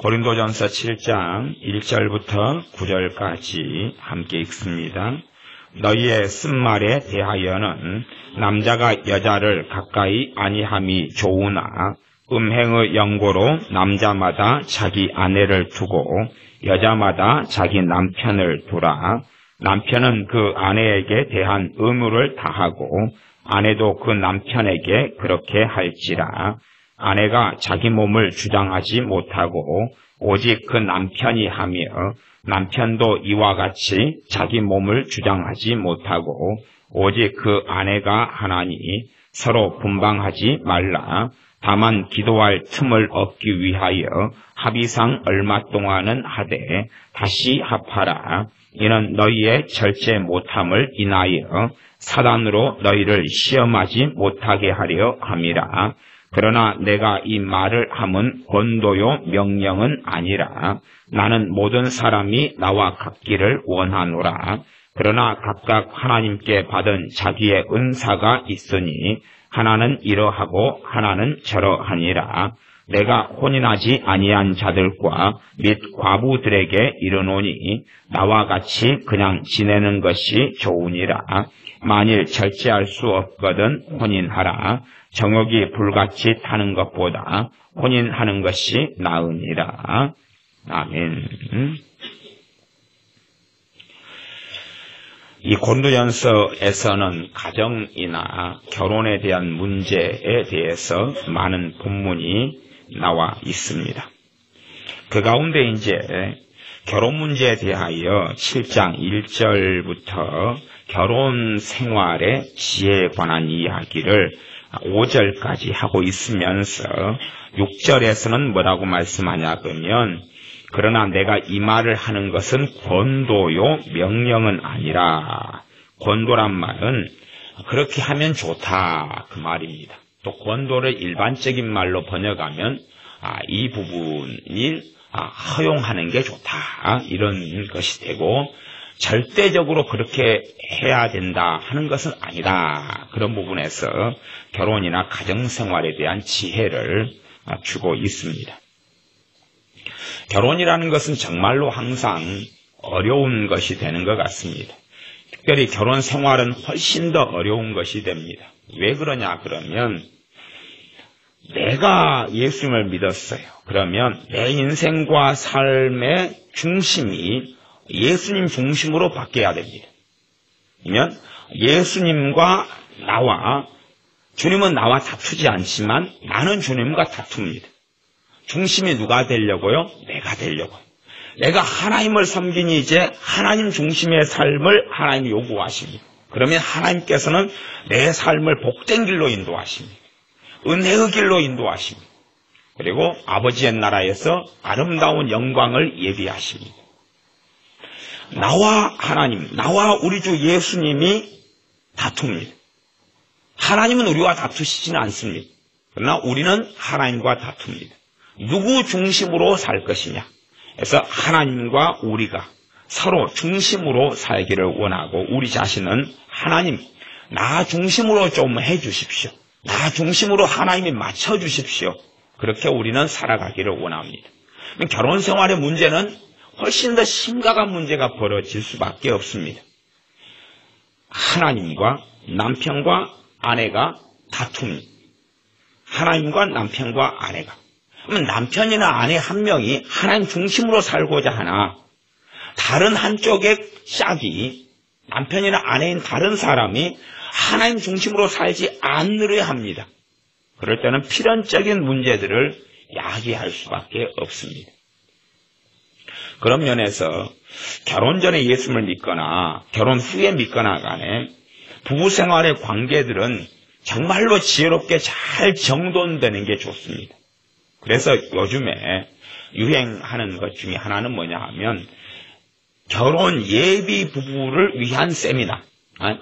고린도전서 7장 1절부터 9절까지 함께 읽습니다. 너희의 쓴말에 대하여는 남자가 여자를 가까이 아니함이 좋으나 음행의 영고로 남자마다 자기 아내를 두고 여자마다 자기 남편을 두라. 남편은 그 아내에게 대한 의무를 다하고 아내도 그 남편에게 그렇게 할지라. 아내가 자기 몸을 주장하지 못하고 오직 그 남편이 하며 남편도 이와 같이 자기 몸을 주장하지 못하고 오직 그 아내가 하나니 서로 분방하지 말라. 다만 기도할 틈을 얻기 위하여 합의상 얼마 동안은 하되 다시 합하라. 이는 너희의 절제 못함을 인하여 사단으로 너희를 시험하지 못하게 하려 함이라. 그러나 내가 이 말을 함은 권도요 명령은 아니라. 나는 모든 사람이 나와 같기를 원하노라. 그러나 각각 하나님께 받은 자기의 은사가 있으니 하나는 이러하고 하나는 저러하니라. 내가 혼인하지 아니한 자들과 및 과부들에게 이르노니 나와 같이 그냥 지내는 것이 좋으니라. 만일 절제할 수 없거든 혼인하라. 정욕이 불같이 타는 것보다 혼인하는 것이 나으니라. 아멘. 이 고린도전서에서는 가정이나 결혼에 대한 문제에 대해서 많은 본문이 나와 있습니다. 그 가운데 이제 결혼 문제에 대하여 7장 1절부터 결혼 생활의 지혜에 관한 이야기를 5절까지 하고 있으면서 6절에서는 뭐라고 말씀하냐 그러면 그러나 내가 이 말을 하는 것은 권도요 명령은 아니라. 권도란 말은 그렇게 하면 좋다 그 말입니다. 또 권도를 일반적인 말로 번역하면 이 부분이 허용하는 게 좋다 이런 것이 되고 절대적으로 그렇게 해야 된다 하는 것은 아니다. 그런 부분에서 결혼이나 가정생활에 대한 지혜를 주고 있습니다. 결혼이라는 것은 정말로 항상 어려운 것이 되는 것 같습니다. 특별히 결혼 생활은 훨씬 더 어려운 것이 됩니다. 왜 그러냐 그러면 내가 예수님을 믿었어요. 그러면 내 인생과 삶의 중심이 예수님 중심으로 바뀌어야 됩니다. 그러면 예수님과 주님은 나와 다투지 않지만 나는 주님과 다툽니다. 중심이 누가 되려고요? 내가 되려고요. 내가 하나님을 섬기니 이제 하나님 중심의 삶을 하나님이 요구하십니다. 그러면 하나님께서는 내 삶을 복된 길로 인도하십니다. 은혜의 길로 인도하십니다. 그리고 아버지의 나라에서 아름다운 영광을 예비하십니다. 나와 하나님, 나와 우리 주 예수님이 다툽니다. 하나님은 우리와 다투시지는 않습니다. 그러나 우리는 하나님과 다툽니다. 누구 중심으로 살 것이냐. 그래서 하나님과 우리가 서로 중심으로 살기를 원하고 우리 자신은 하나님, 나 중심으로 좀 해주십시오. 나 중심으로 하나님이 맞춰주십시오. 그렇게 우리는 살아가기를 원합니다. 결혼 생활의 문제는 훨씬 더 심각한 문제가 벌어질 수밖에 없습니다. 하나님과 남편과 아내가 다툽니다. 하나님과 남편과 아내가. 그러면 남편이나 아내 한 명이 하나님 중심으로 살고자 하나 다른 한쪽의 짝이 남편이나 아내인 다른 사람이 하나님 중심으로 살지 않으려 합니다. 그럴 때는 필연적인 문제들을 야기할 수밖에 없습니다. 그런 면에서 결혼 전에 예수님을 믿거나 결혼 후에 믿거나 간에 부부 생활의 관계들은 정말로 지혜롭게 잘 정돈되는 게 좋습니다. 그래서 요즘에 유행하는 것 중에 하나는 뭐냐 하면 결혼 예비 부부를 위한 세미나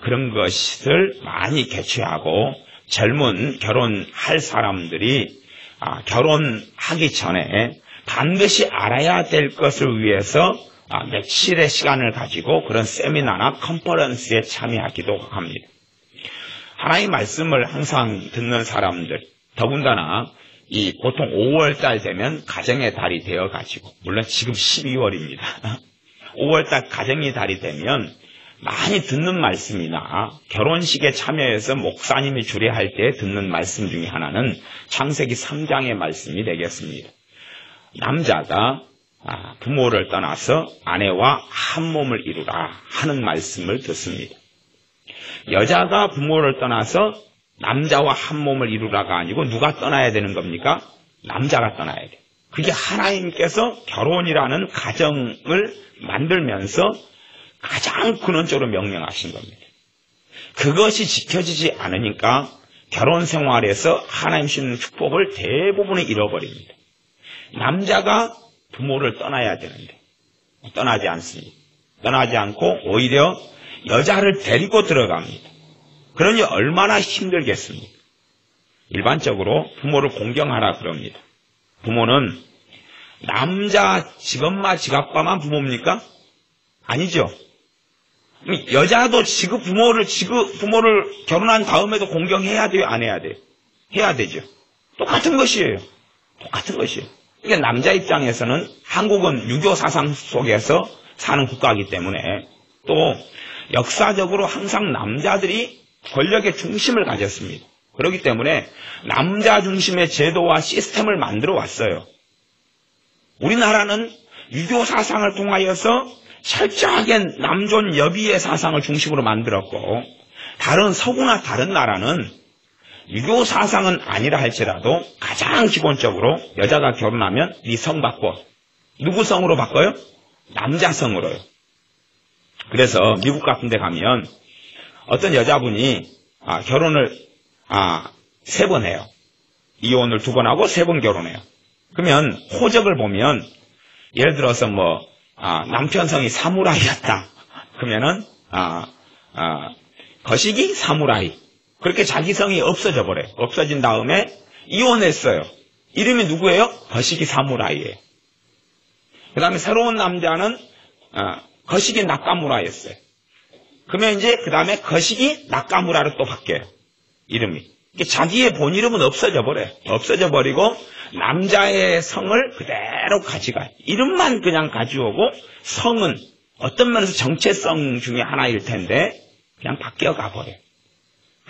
그런 것을 많이 개최하고 젊은 결혼할 사람들이 결혼하기 전에 반드시 알아야 될 것을 위해서 며칠의 시간을 가지고 그런 세미나나 컨퍼런스에 참여하기도 합니다. 하나님의 말씀을 항상 듣는 사람들, 더군다나 이 보통 5월달 되면 가정의 달이 되어가지고, 물론 지금 12월입니다. 5월달 가정의 달이 되면 많이 듣는 말씀이나 결혼식에 참여해서 목사님이 주례할 때 듣는 말씀 중에 하나는 창세기 3장의 말씀이 되겠습니다. 남자가 부모를 떠나서 아내와 한 몸을 이루라 하는 말씀을 듣습니다. 여자가 부모를 떠나서 남자와 한 몸을 이루라가 아니고 누가 떠나야 되는 겁니까? 남자가 떠나야 돼요. 그게 하나님께서 결혼이라는 가정을 만들면서 가장 근원적으로 명령하신 겁니다. 그것이 지켜지지 않으니까 결혼 생활에서 하나님 주시는 축복을 대부분을 잃어버립니다. 남자가 부모를 떠나야 되는데 떠나지 않습니다. 떠나지 않고 오히려 여자를 데리고 들어갑니다. 그러니 얼마나 힘들겠습니까? 일반적으로 부모를 공경하라 그럽니다. 부모는 남자 직엄마 직아빠만 부모입니까? 아니죠. 여자도 지금 부모를 결혼한 다음에도 공경해야 돼요? 안 해야 돼요? 해야 되죠. 똑같은 것이에요. 똑같은 것이에요. 그러니까 남자 입장에서는 한국은 유교 사상 속에서 사는 국가이기 때문에 또 역사적으로 항상 남자들이 권력의 중심을 가졌습니다. 그렇기 때문에 남자 중심의 제도와 시스템을 만들어 왔어요. 우리나라는 유교 사상을 통하여서 철저하게 남존 여비의 사상을 중심으로 만들었고 다른 서구나 다른 나라는 유교 사상은 아니라 할지라도 가장 기본적으로 여자가 결혼하면 네 성 바꿔. 누구 성으로 바꿔요? 남자 성으로요. 그래서 미국 같은 데 가면 어떤 여자분이 결혼을 3번 해요. 이혼을 2번 하고 3번 결혼해요. 그러면 호적을 보면 예를 들어서 남편 성이 사무라이였다. 그러면은 거시기 사무라이. 그렇게 자기 성이 없어져 버려요. 없어진 다음에 이혼했어요. 이름이 누구예요? 거시기 사무라이예요. 그 다음에 새로운 남자는 거시기 나카무라였어요. 그러면 이제 그 다음에 거시기 나카무라로 또 바뀌어요. 이름이. 자기의 본 이름은 없어져 버려요. 없어져 버리고 남자의 성을 그대로 가져가요. 이름만 그냥 가져오고 성은 어떤 면에서 정체성 중에 하나일 텐데 그냥 바뀌어 가버려요.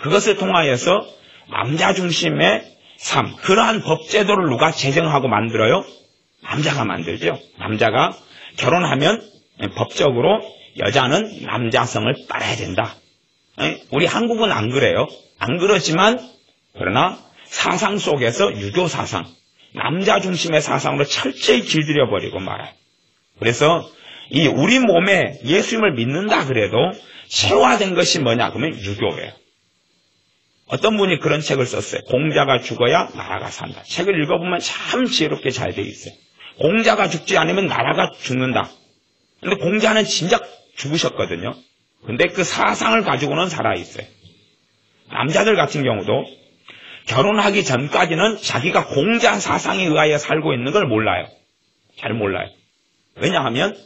그것을 통하여서 남자 중심의 삶, 그러한 법제도를 누가 제정하고 만들어요? 남자가 만들죠. 남자가 결혼하면 법적으로 여자는 남자성을 따라야 된다. 우리 한국은 안 그래요. 안 그렇지만 그러나 사상 속에서 유교 사상, 남자 중심의 사상으로 철저히 길들여 버리고 말아요. 그래서 이 우리 몸에 예수님을 믿는다 그래도 체화된 것이 뭐냐 그러면 유교예요. 어떤 분이 그런 책을 썼어요. 공자가 죽어야 나라가 산다. 책을 읽어보면 참 지혜롭게 잘 되어 있어요. 공자가 죽지 않으면 나라가 죽는다. 근데 공자는 진작 죽으셨거든요. 근데 그 사상을 가지고는 살아있어요. 남자들 같은 경우도 결혼하기 전까지는 자기가 공자 사상에 의하여 살고 있는 걸 몰라요. 잘 몰라요. 왜냐하면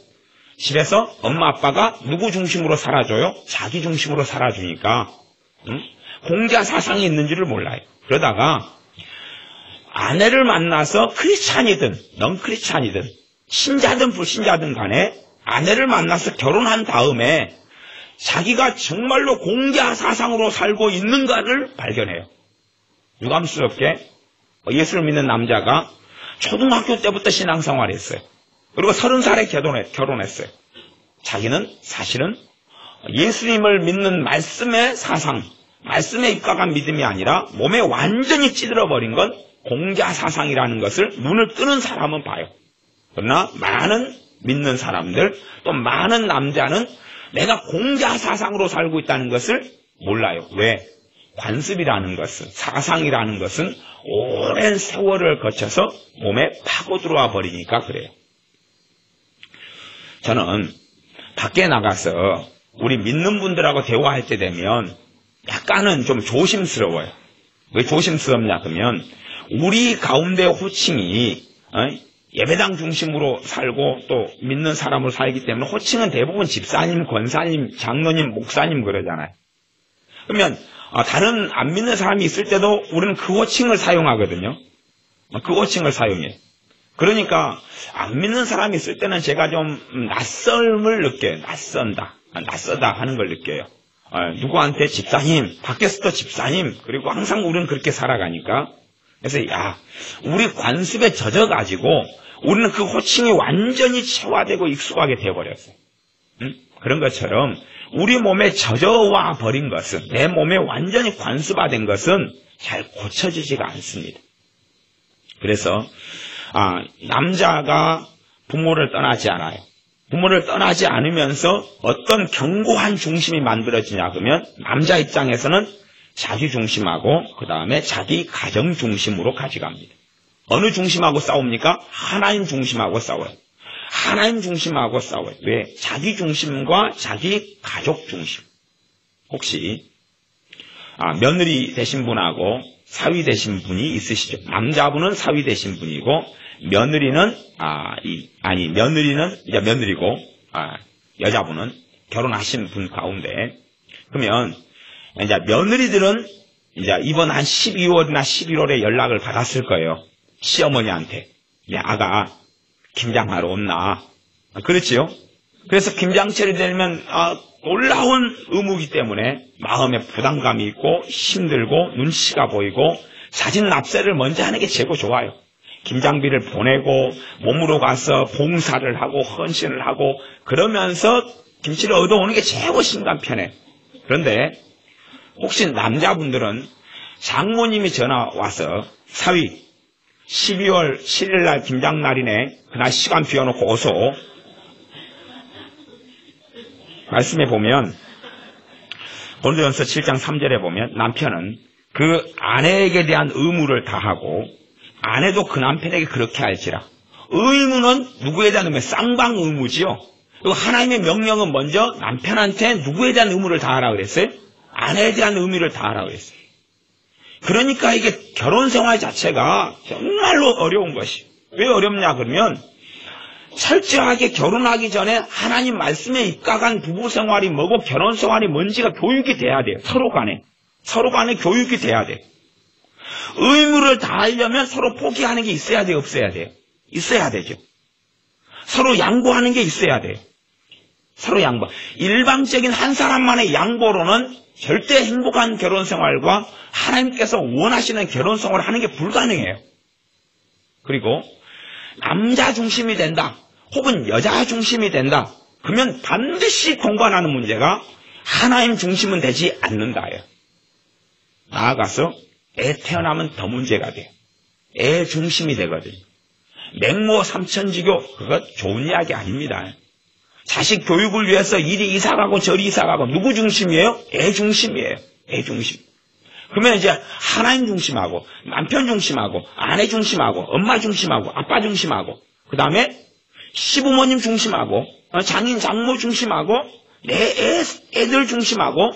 집에서 엄마 아빠가 누구 중심으로 살아줘요? 자기 중심으로 살아주니까 공자 사상이 있는지를 몰라요. 그러다가 아내를 만나서 크리스찬이든 넌 크리스찬이든 신자든 불신자든 간에 아내를 만나서 결혼한 다음에 자기가 정말로 공자 사상으로 살고 있는가를 발견해요. 유감스럽게 예수를 믿는 남자가 초등학교 때부터 신앙생활을 했어요. 그리고 30살에 결혼했어요. 자기는 사실은 예수님을 믿는 말씀의 사상, 말씀에 입각한 믿음이 아니라 몸에 완전히 찌들어버린 건 공자 사상이라는 것을 눈을 뜨는 사람은 봐요. 그러나 많은 믿는 사람들, 또 많은 남자는 내가 공자 사상으로 살고 있다는 것을 몰라요. 왜? 관습이라는 것은, 사상이라는 것은 오랜 세월을 거쳐서 몸에 파고 들어와 버리니까 그래요. 저는 밖에 나가서 우리 믿는 분들하고 대화할 때 되면 약간은 좀 조심스러워요. 왜 조심스럽냐 그러면 우리 가운데 호칭이 예배당 중심으로 살고 또 믿는 사람으로 살기 때문에 호칭은 대부분 집사님, 권사님, 장로님, 목사님 그러잖아요. 그러면 다른 안 믿는 사람이 있을 때도 우리는 그 호칭을 사용하거든요. 그 호칭을 사용해요. 그러니까 안 믿는 사람이 있을 때는 제가 좀 낯설음을 느껴요. 낯서다 하는 걸 느껴요. 누구한테 집사님, 밖에서도 집사님, 그리고 항상 우리는 그렇게 살아가니까. 그래서 우리 관습에 젖어가지고 우리는 그 호칭이 완전히 체화되고 익숙하게 되어버렸어요. 그런 것처럼 우리 몸에 젖어와 버린 것은, 내 몸에 완전히 관습화된 것은 잘 고쳐지지가 않습니다. 그래서 남자가 부모를 떠나지 않아요. 부모를 떠나지 않으면서 어떤 견고한 중심이 만들어지냐 그러면 남자 입장에서는 자기 중심하고 그 다음에 자기 가정 중심으로 가져갑니다. 어느 중심하고 싸웁니까? 하나님 중심하고 싸워요. 하나님 중심하고 싸워요. 왜? 자기 중심과 자기 가족 중심. 혹시 며느리 되신 분하고 사위 되신 분이 있으시죠? 남자분은 사위 되신 분이고 며느리는 이제 며느리고 여자분은 결혼하신 분 가운데, 그러면 이제 며느리들은 이제 이번 한 12월이나 11월에 연락을 받았을 거예요. 시어머니한테 내 아가 김장하러 온나. 그렇지요? 그래서 김장철이 되면 놀라운 의무이기 때문에 마음에 부담감이 있고 힘들고 눈치가 보이고 사진 납세를 먼저 하는 게 최고 좋아요. 김장비를 보내고 몸으로 가서 봉사를 하고 헌신을 하고 그러면서 김치를 얻어오는 게 최고 심간편해. 그런데 혹시 남자분들은 장모님이 전화 와서 사위 12월 7일 날 김장날이네. 그날 시간 비워놓고 오소. 말씀해 보면 고린도전서 7장 3절에 보면 남편은 그 아내에게 대한 의무를 다하고 아내도 그 남편에게 그렇게 할지라. 의무는 누구에 대한 의무? 쌍방 의무지요. 그리고 하나님의 명령은 먼저 남편한테 누구에 대한 의무를 다하라 그랬어요? 아내에 대한 의무를 다하라 그랬어요. 그러니까 이게 결혼생활 자체가 정말로 어려운 것이. 왜 어렵냐 그러면 철저하게 결혼하기 전에 하나님 말씀에 입각한 부부생활이 뭐고 결혼생활이 뭔지가 교육이 돼야 돼요. 서로 간에 교육이 돼야 돼요. 의무를 다하려면 서로 포기하는 게 있어야 돼요? 없어야 돼요? 있어야 되죠. 서로 양보하는 게 있어야 돼요. 서로 양보. 일방적인 한 사람만의 양보로는 절대 행복한 결혼생활과 하나님께서 원하시는 결혼생활을 하는 게 불가능해요. 그리고 남자 중심이 된다. 혹은 여자 중심이 된다. 그러면 반드시 동반하는 문제가 하나님 중심은 되지 않는다예요. 나아가서 애 태어나면 더 문제가 돼요. 애 중심이 되거든요. 맹모 삼천지교, 그거 좋은 이야기 아닙니다. 자식 교육을 위해서 이리 이사가고 저리 이사가고 누구 중심이에요? 애 중심이에요. 애 중심. 그러면 이제 하나님 중심하고 남편 중심하고 아내 중심하고 엄마 중심하고 아빠 중심하고 그 다음에 시부모님 중심하고 장인 장모 중심하고 내 애들 중심하고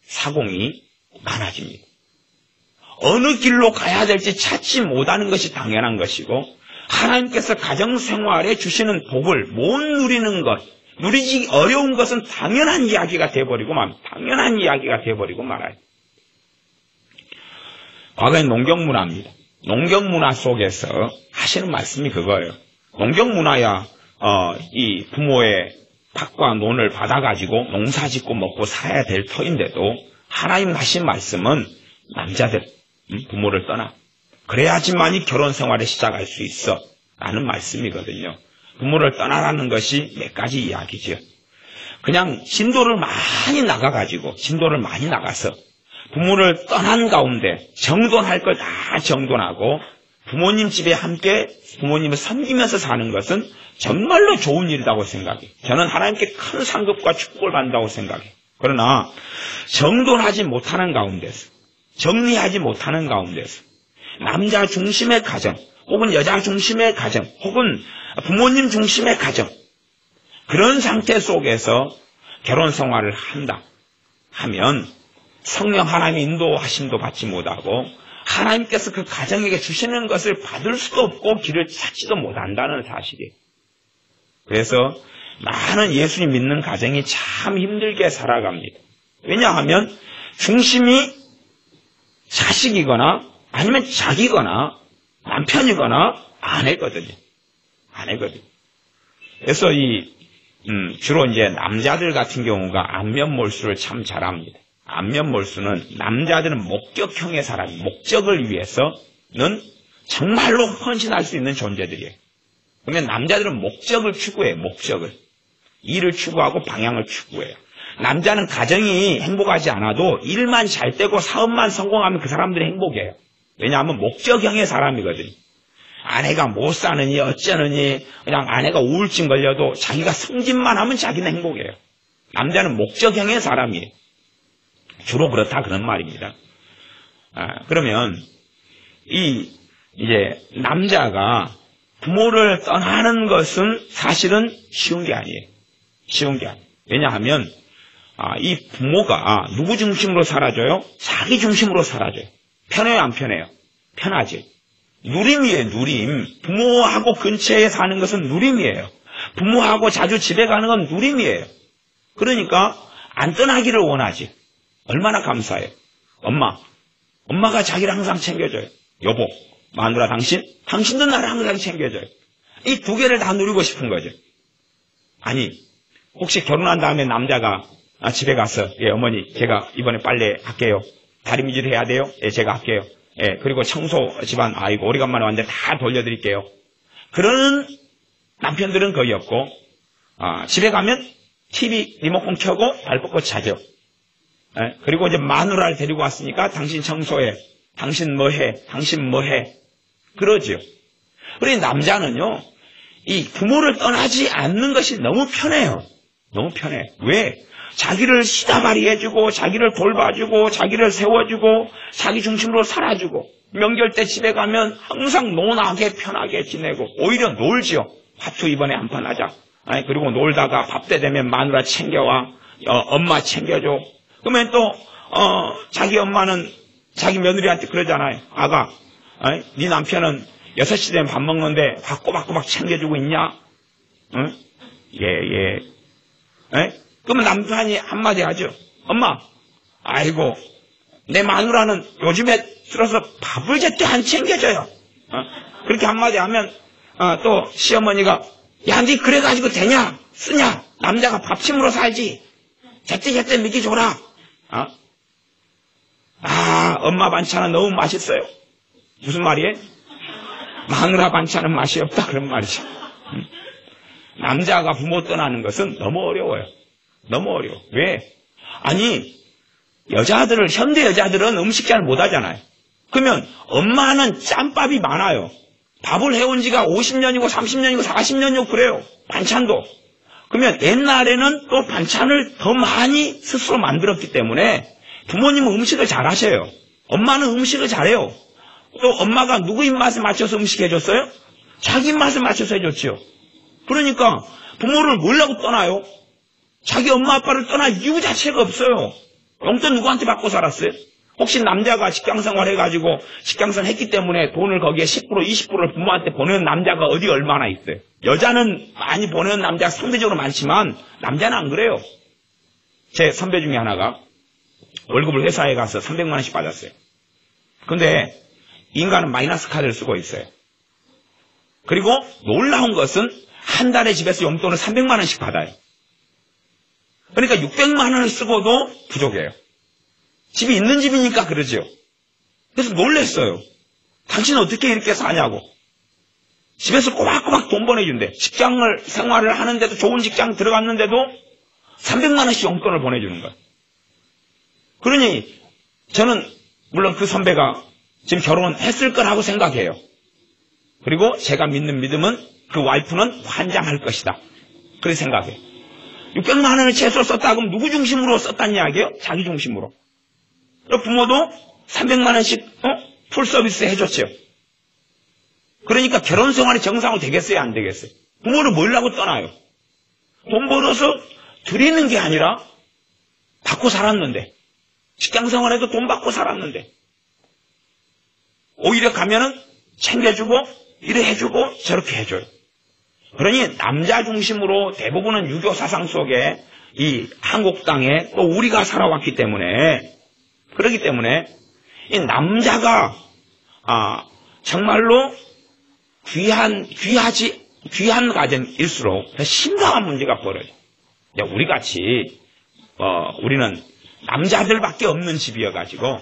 사공이 많아집니다. 어느 길로 가야 될지 찾지 못하는 것이 당연한 것이고 하나님께서 가정생활에 주시는 복을 못 누리는 것, 누리기 어려운 것은 당연한 이야기가 돼버리고 말아요. 과거엔 농경문화입니다. 농경문화 속에서 하시는 말씀이 그거예요. 농경문화야 이 부모의 밭과 논을 받아가지고 농사짓고 먹고 살아야 될 터인데도 하나님 하신 말씀은 남자들 부모를 떠나 그래야지만이 결혼생활을 시작할 수 있어 라는 말씀이거든요. 부모를 떠나라는 것이 몇 가지 이야기죠. 그냥 진도를 많이 나가서 부모를 떠난 가운데 정돈할 걸 다 정돈하고 부모님 집에 함께 부모님을 섬기면서 사는 것은 정말로 좋은 일이라고 생각해요. 저는 하나님께 큰 상급과 축복을 받는다고 생각해요. 그러나 정돈하지 못하는 가운데서 정리하지 못하는 가운데서 남자 중심의 가정 혹은 여자 중심의 가정 혹은 부모님 중심의 가정 그런 상태 속에서 결혼생활을 한다 하면 성령 하나님의 인도하심도 받지 못하고 하나님께서 그 가정에게 주시는 것을 받을 수도 없고 길을 찾지도 못한다는 사실이에요. 그래서 많은 예수님 믿는 가정이 참 힘들게 살아갑니다. 왜냐하면 중심이 자식이거나 아니면 자기거나 남편이거나 아내거든요. 아내거든요. 그래서 주로 이제 남자들 같은 경우가 안면몰수를 참 잘합니다. 안면몰수는 남자들은 목적형의 사람, 목적을 위해서는 정말로 헌신할 수 있는 존재들이에요. 그러면 남자들은 목적을 추구해요. 목적을. 일을 추구하고 방향을 추구해요. 남자는 가정이 행복하지 않아도 일만 잘 되고 사업만 성공하면 그 사람들이 행복해요. 왜냐하면 목적형의 사람이거든요. 아내가 못 사느니 어쩌느니 그냥 아내가 우울증 걸려도 자기가 승진만 하면 자기는 행복해요. 남자는 목적형의 사람이에요. 주로 그렇다 그런 말입니다. 그러면 이제 남자가 부모를 떠나는 것은 사실은 쉬운 게 아니에요. 쉬운 게 아니에요. 왜냐하면 이 부모가 누구 중심으로 살아줘요? 자기 중심으로 살아줘요. 편해요, 안 편해요? 편하지. 누림이에요, 누림. 부모하고 근처에 사는 것은 누림이에요. 부모하고 자주 집에 가는 건 누림이에요. 그러니까 안 떠나기를 원하지. 얼마나 감사해요. 엄마가 자기를 항상 챙겨줘요. 여보, 마누라 당신도 나를 항상 챙겨줘요. 이 두 개를 다 누리고 싶은 거죠. 아니, 혹시 결혼한 다음에 남자가 집에 가서, 예, 어머니, 제가 이번에 빨래 할게요. 다리미질 해야 돼요? 예, 제가 할게요. 예, 그리고 청소 집안, 아이고, 오래간만에 왔는데 다 돌려드릴게요. 그런 남편들은 거의 없고, 집에 가면 TV 리모컨 켜고 발 뻗고 자죠. 예, 그리고 이제 마누라를 데리고 왔으니까 당신 청소해. 당신 뭐 해? 당신 뭐 해? 그러죠. 그런데 남자는요, 이 부모를 떠나지 않는 것이 너무 편해요. 너무 편해. 왜? 자기를 시다발이 해주고, 자기를 돌봐주고, 자기를 세워주고, 자기 중심으로 살아주고, 명절 때 집에 가면 항상 논하게 편하게 지내고, 오히려 놀지요. 화투 이번에 한판 하자. 그리고 놀다가 밥 때 되면 마누라 챙겨와, 엄마 챙겨줘. 그러면 또 자기 엄마는 자기 며느리한테 그러잖아요. 아가, 네 남편은 6시 되면 밥 먹는데 밥 꼬박꼬박 챙겨주고 있냐? 응? 예. 그러면 남편이 한마디 하죠. 엄마, 아이고, 내 마누라는 요즘에 들어서 밥을 제때 안 챙겨줘요. 그렇게 한마디 하면 또 시어머니가, 야, 니 그래가지고 되냐? 쓰냐? 남자가 밥심으로 살지. 제때 미기 줘라. 엄마 반찬은 너무 맛있어요. 무슨 말이에요? 마누라 반찬은 맛이 없다, 그런 말이죠. 남자가 부모 떠나는 것은 너무 어려워요. 너무 어려워. 왜? 아니, 현대 여자들은 음식 잘 못하잖아요. 그러면 엄마는 짬밥이 많아요. 밥을 해온 지가 50년이고 30년이고 40년이고 그래요. 반찬도. 그러면 옛날에는 또 반찬을 더 많이 스스로 만들었기 때문에 부모님은 음식을 잘하셔요. 엄마는 음식을 잘해요. 또 엄마가 누구 입맛에 맞춰서 음식 해줬어요? 자기 입맛에 맞춰서 해줬죠. 그러니까 부모를 몰라고 떠나요? 자기 엄마 아빠를 떠날 이유 자체가 없어요. 용돈 누구한테 받고 살았어요? 혹시 남자가 직장생활 해가지고 직장생활 했기 때문에 돈을 거기에 10% 20%를 부모한테 보내는 남자가 어디 얼마나 있어요? 여자는 많이 보내는 남자가 상대적으로 많지만 남자는 안 그래요. 제 선배 중에 하나가 월급을 회사에 가서 300만 원씩 받았어요. 근데 인간은 마이너스 카드를 쓰고 있어요. 그리고 놀라운 것은 한 달에 집에서 용돈을 300만 원씩 받아요. 그러니까 600만 원을 쓰고도 부족해요. 집이 있는 집이니까 그러죠. 그래서 놀랬어요. 당신은 어떻게 이렇게 사냐고. 집에서 꼬박꼬박 돈 보내준대. 직장을 생활을 하는데도 좋은 직장 들어갔는데도 300만 원씩 용돈을 보내주는 거예요. 그러니 저는 물론 그 선배가 지금 결혼했을 거라고 생각해요. 그리고 제가 믿는 믿음은 그 와이프는 환장할 것이다. 그렇게 생각해요. 600만 원을 최소 썼다 그럼 누구 중심으로 썼다는 이야기예요? 자기 중심으로. 부모도 300만 원씩 풀 서비스 해줬죠. 그러니까 결혼 생활이 정상으로 되겠어요? 안 되겠어요? 부모를 모이려고 떠나요. 돈 벌어서 드리는 게 아니라 받고 살았는데, 직장 생활에도 돈 받고 살았는데, 오히려 가면은 챙겨주고 이래 해주고 저렇게 해줘요. 그러니 남자 중심으로 대부분은 유교 사상 속에 이 한국 땅에 또 우리가 살아왔기 때문에, 그렇기 때문에 이 남자가 정말로 귀한 가정일수록 더 심각한 문제가 벌어져. 우리 같이, 우리는 남자들밖에 없는 집이어가지고,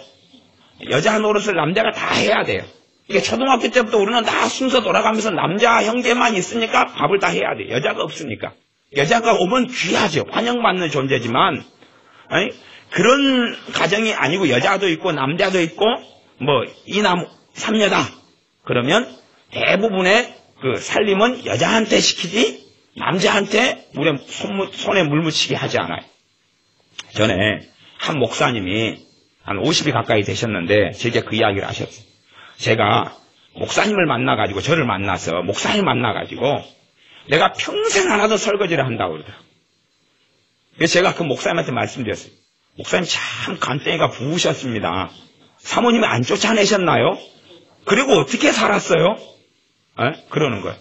여자 노릇을 남자가 다 해야 돼요. 이게 초등학교 때부터 우리는 다 순서 돌아가면서 남자 형제만 있으니까 밥을 다 해야 돼. 여자가 없으니까. 여자가 오면 귀하죠. 환영받는 존재지만, 아니, 그런 가정이 아니고 여자도 있고 남자도 있고, 이남 삼녀다. 그러면 대부분의 그 살림은 여자한테 시키지, 남자한테 손에 물 묻히게 하지 않아요. 전에 한 목사님이 한 50이 가까이 되셨는데, 제게 그 이야기를 하셨어요. 제가 목사님을 만나가지고, 저를 만나서, 목사님을 만나가지고, 내가 평생 안 하던 설거지를 한다고 그러더라고요. 그래서 제가 그 목사님한테 말씀드렸어요. 목사님 참 간땡이가 부으셨습니다. 사모님이 안 쫓아내셨나요? 그리고 어떻게 살았어요? 그러는 거예요.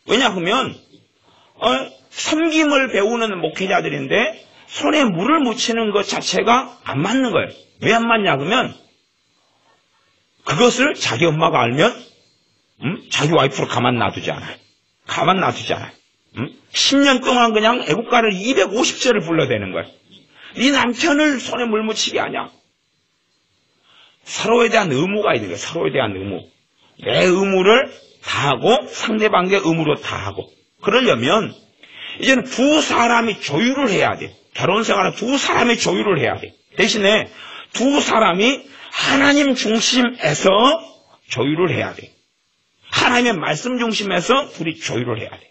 왜냐하면, 섬김을 배우는 목회자들인데, 손에 물을 묻히는 것 자체가 안 맞는 거예요. 왜 안 맞냐 그러면 그것을 자기 엄마가 알면 자기 와이프로 가만 놔두지 않아요. 10년 동안 그냥 애국가를 250절을 불러대는 거예요. 네 남편을 손에 물 묻히게 하냐. 서로에 대한 의무가 있는 거예요. 서로에 대한 의무. 내 의무를 다하고 상대방의 의무로 다하고. 그러려면 이제는 두 사람이 조율을 해야 돼. 결혼생활은 두 사람이 조율을 해야 돼. 대신에 두 사람이 하나님 중심에서 조율을 해야 돼. 하나님의 말씀 중심에서 둘이 조율을 해야 돼.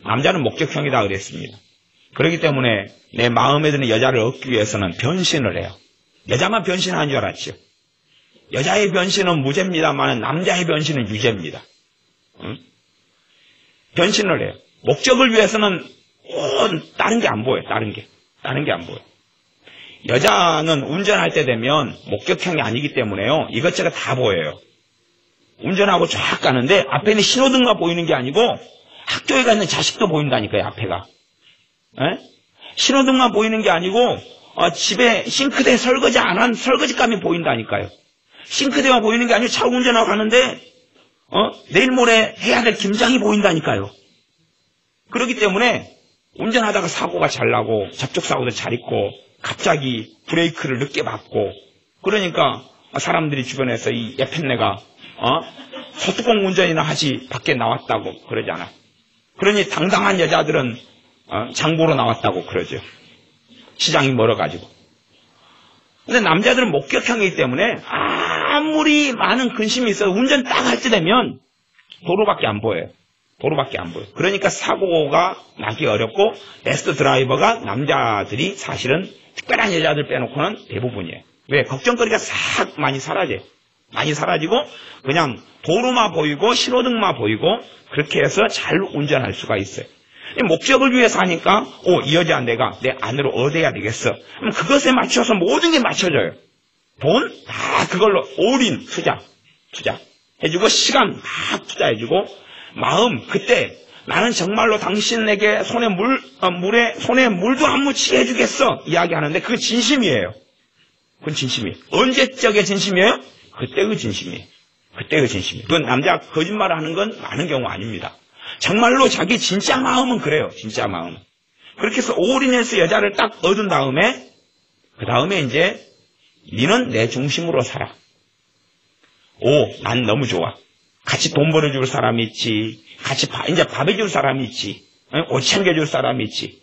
남자는 목적형이다 그랬습니다. 그렇기 때문에 내 마음에 드는 여자를 얻기 위해서는 변신을 해요. 여자만 변신하는 줄 알았죠. 여자의 변신은 무죄입니다만 남자의 변신은 유죄입니다. 변신을 해요. 목적을 위해서는 다른 게 안 보여요. 다른 게 안 보여요. 여자는 운전할 때 되면 목적형이 아니기 때문에요. 이것저것 다 보여요. 운전하고 쫙 가는데 앞에 있는 신호등만 보이는 게 아니고 학교에 가 있는 자식도 보인다니까요. 앞에가. 신호등만 보이는 게 아니고 집에 싱크대 설거지 안 한 설거지감이 보인다니까요. 싱크대만 보이는 게 아니고 차 운전하고 가는데 내일 모레 해야 될 김장이 보인다니까요. 그렇기 때문에 운전하다가 사고가 잘 나고 접촉사고도 잘 있고 갑자기 브레이크를 늦게 밟고 그러니까 사람들이 주변에서 이 예편네가 소뚜껑 운전이나 하지 밖에 나왔다고 그러잖아. 그러니 당당한 여자들은 장보러 나왔다고 그러죠. 시장이 멀어가지고. 근데 남자들은 목격형이기 때문에 아무리 많은 근심이 있어도 운전 딱 할 때 되면 도로밖에 안 보여요. 그러니까 사고가 나기 어렵고 베스트 드라이버가 남자들이 사실은 특별한 여자들 빼놓고는 대부분이에요. 왜? 걱정거리가 싹 많이 사라져요. 많이 사라지고 그냥 도로만 보이고 신호등만 보이고 그렇게 해서 잘 운전할 수가 있어요. 목적을 위해서 하니까 이 여자 내가 내 아내로 얻어야 되겠어. 그럼 그것에 맞춰서 모든 게 맞춰져요. 돈 다 그걸로 올인 투자 해주고 시간 다 투자해주고 마음 그때 나는 정말로 당신에게 손에 물도 안 묻히게 해주겠어 이야기하는데 그건 진심이에요. 그건 진심이에요. 언제적의 진심이에요? 그때의 진심이에요. 그건 남자가 거짓말을 하는 건 많은 경우 아닙니다. 정말로 자기 진짜 마음은 그래요. 진짜 마음은. 그렇게 해서 올인해서 여자를 딱 얻은 다음에 그 다음에 이제 니는 내 중심으로 살아. 난 너무 좋아. 같이 돈 벌어줄 사람이 있지. 같이 이제 밥 해줄 사람이 있지. 옷 챙겨줄 사람이 있지.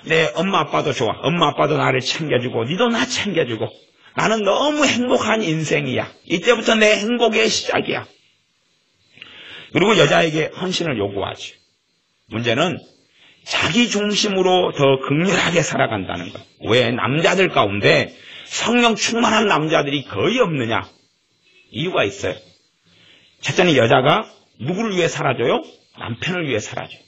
내 엄마 아빠도 좋아. 엄마 아빠도 나를 챙겨주고 니도 나 챙겨주고 나는 너무 행복한 인생이야. 이때부터 내 행복의 시작이야. 그리고 여자에게 헌신을 요구하지. 문제는 자기 중심으로 더 극렬하게 살아간다는 것. 왜 남자들 가운데 성령 충만한 남자들이 거의 없느냐? 이유가 있어요. 첫째는 여자가 누구를 위해 살아줘요? 남편을 위해 살아줘요.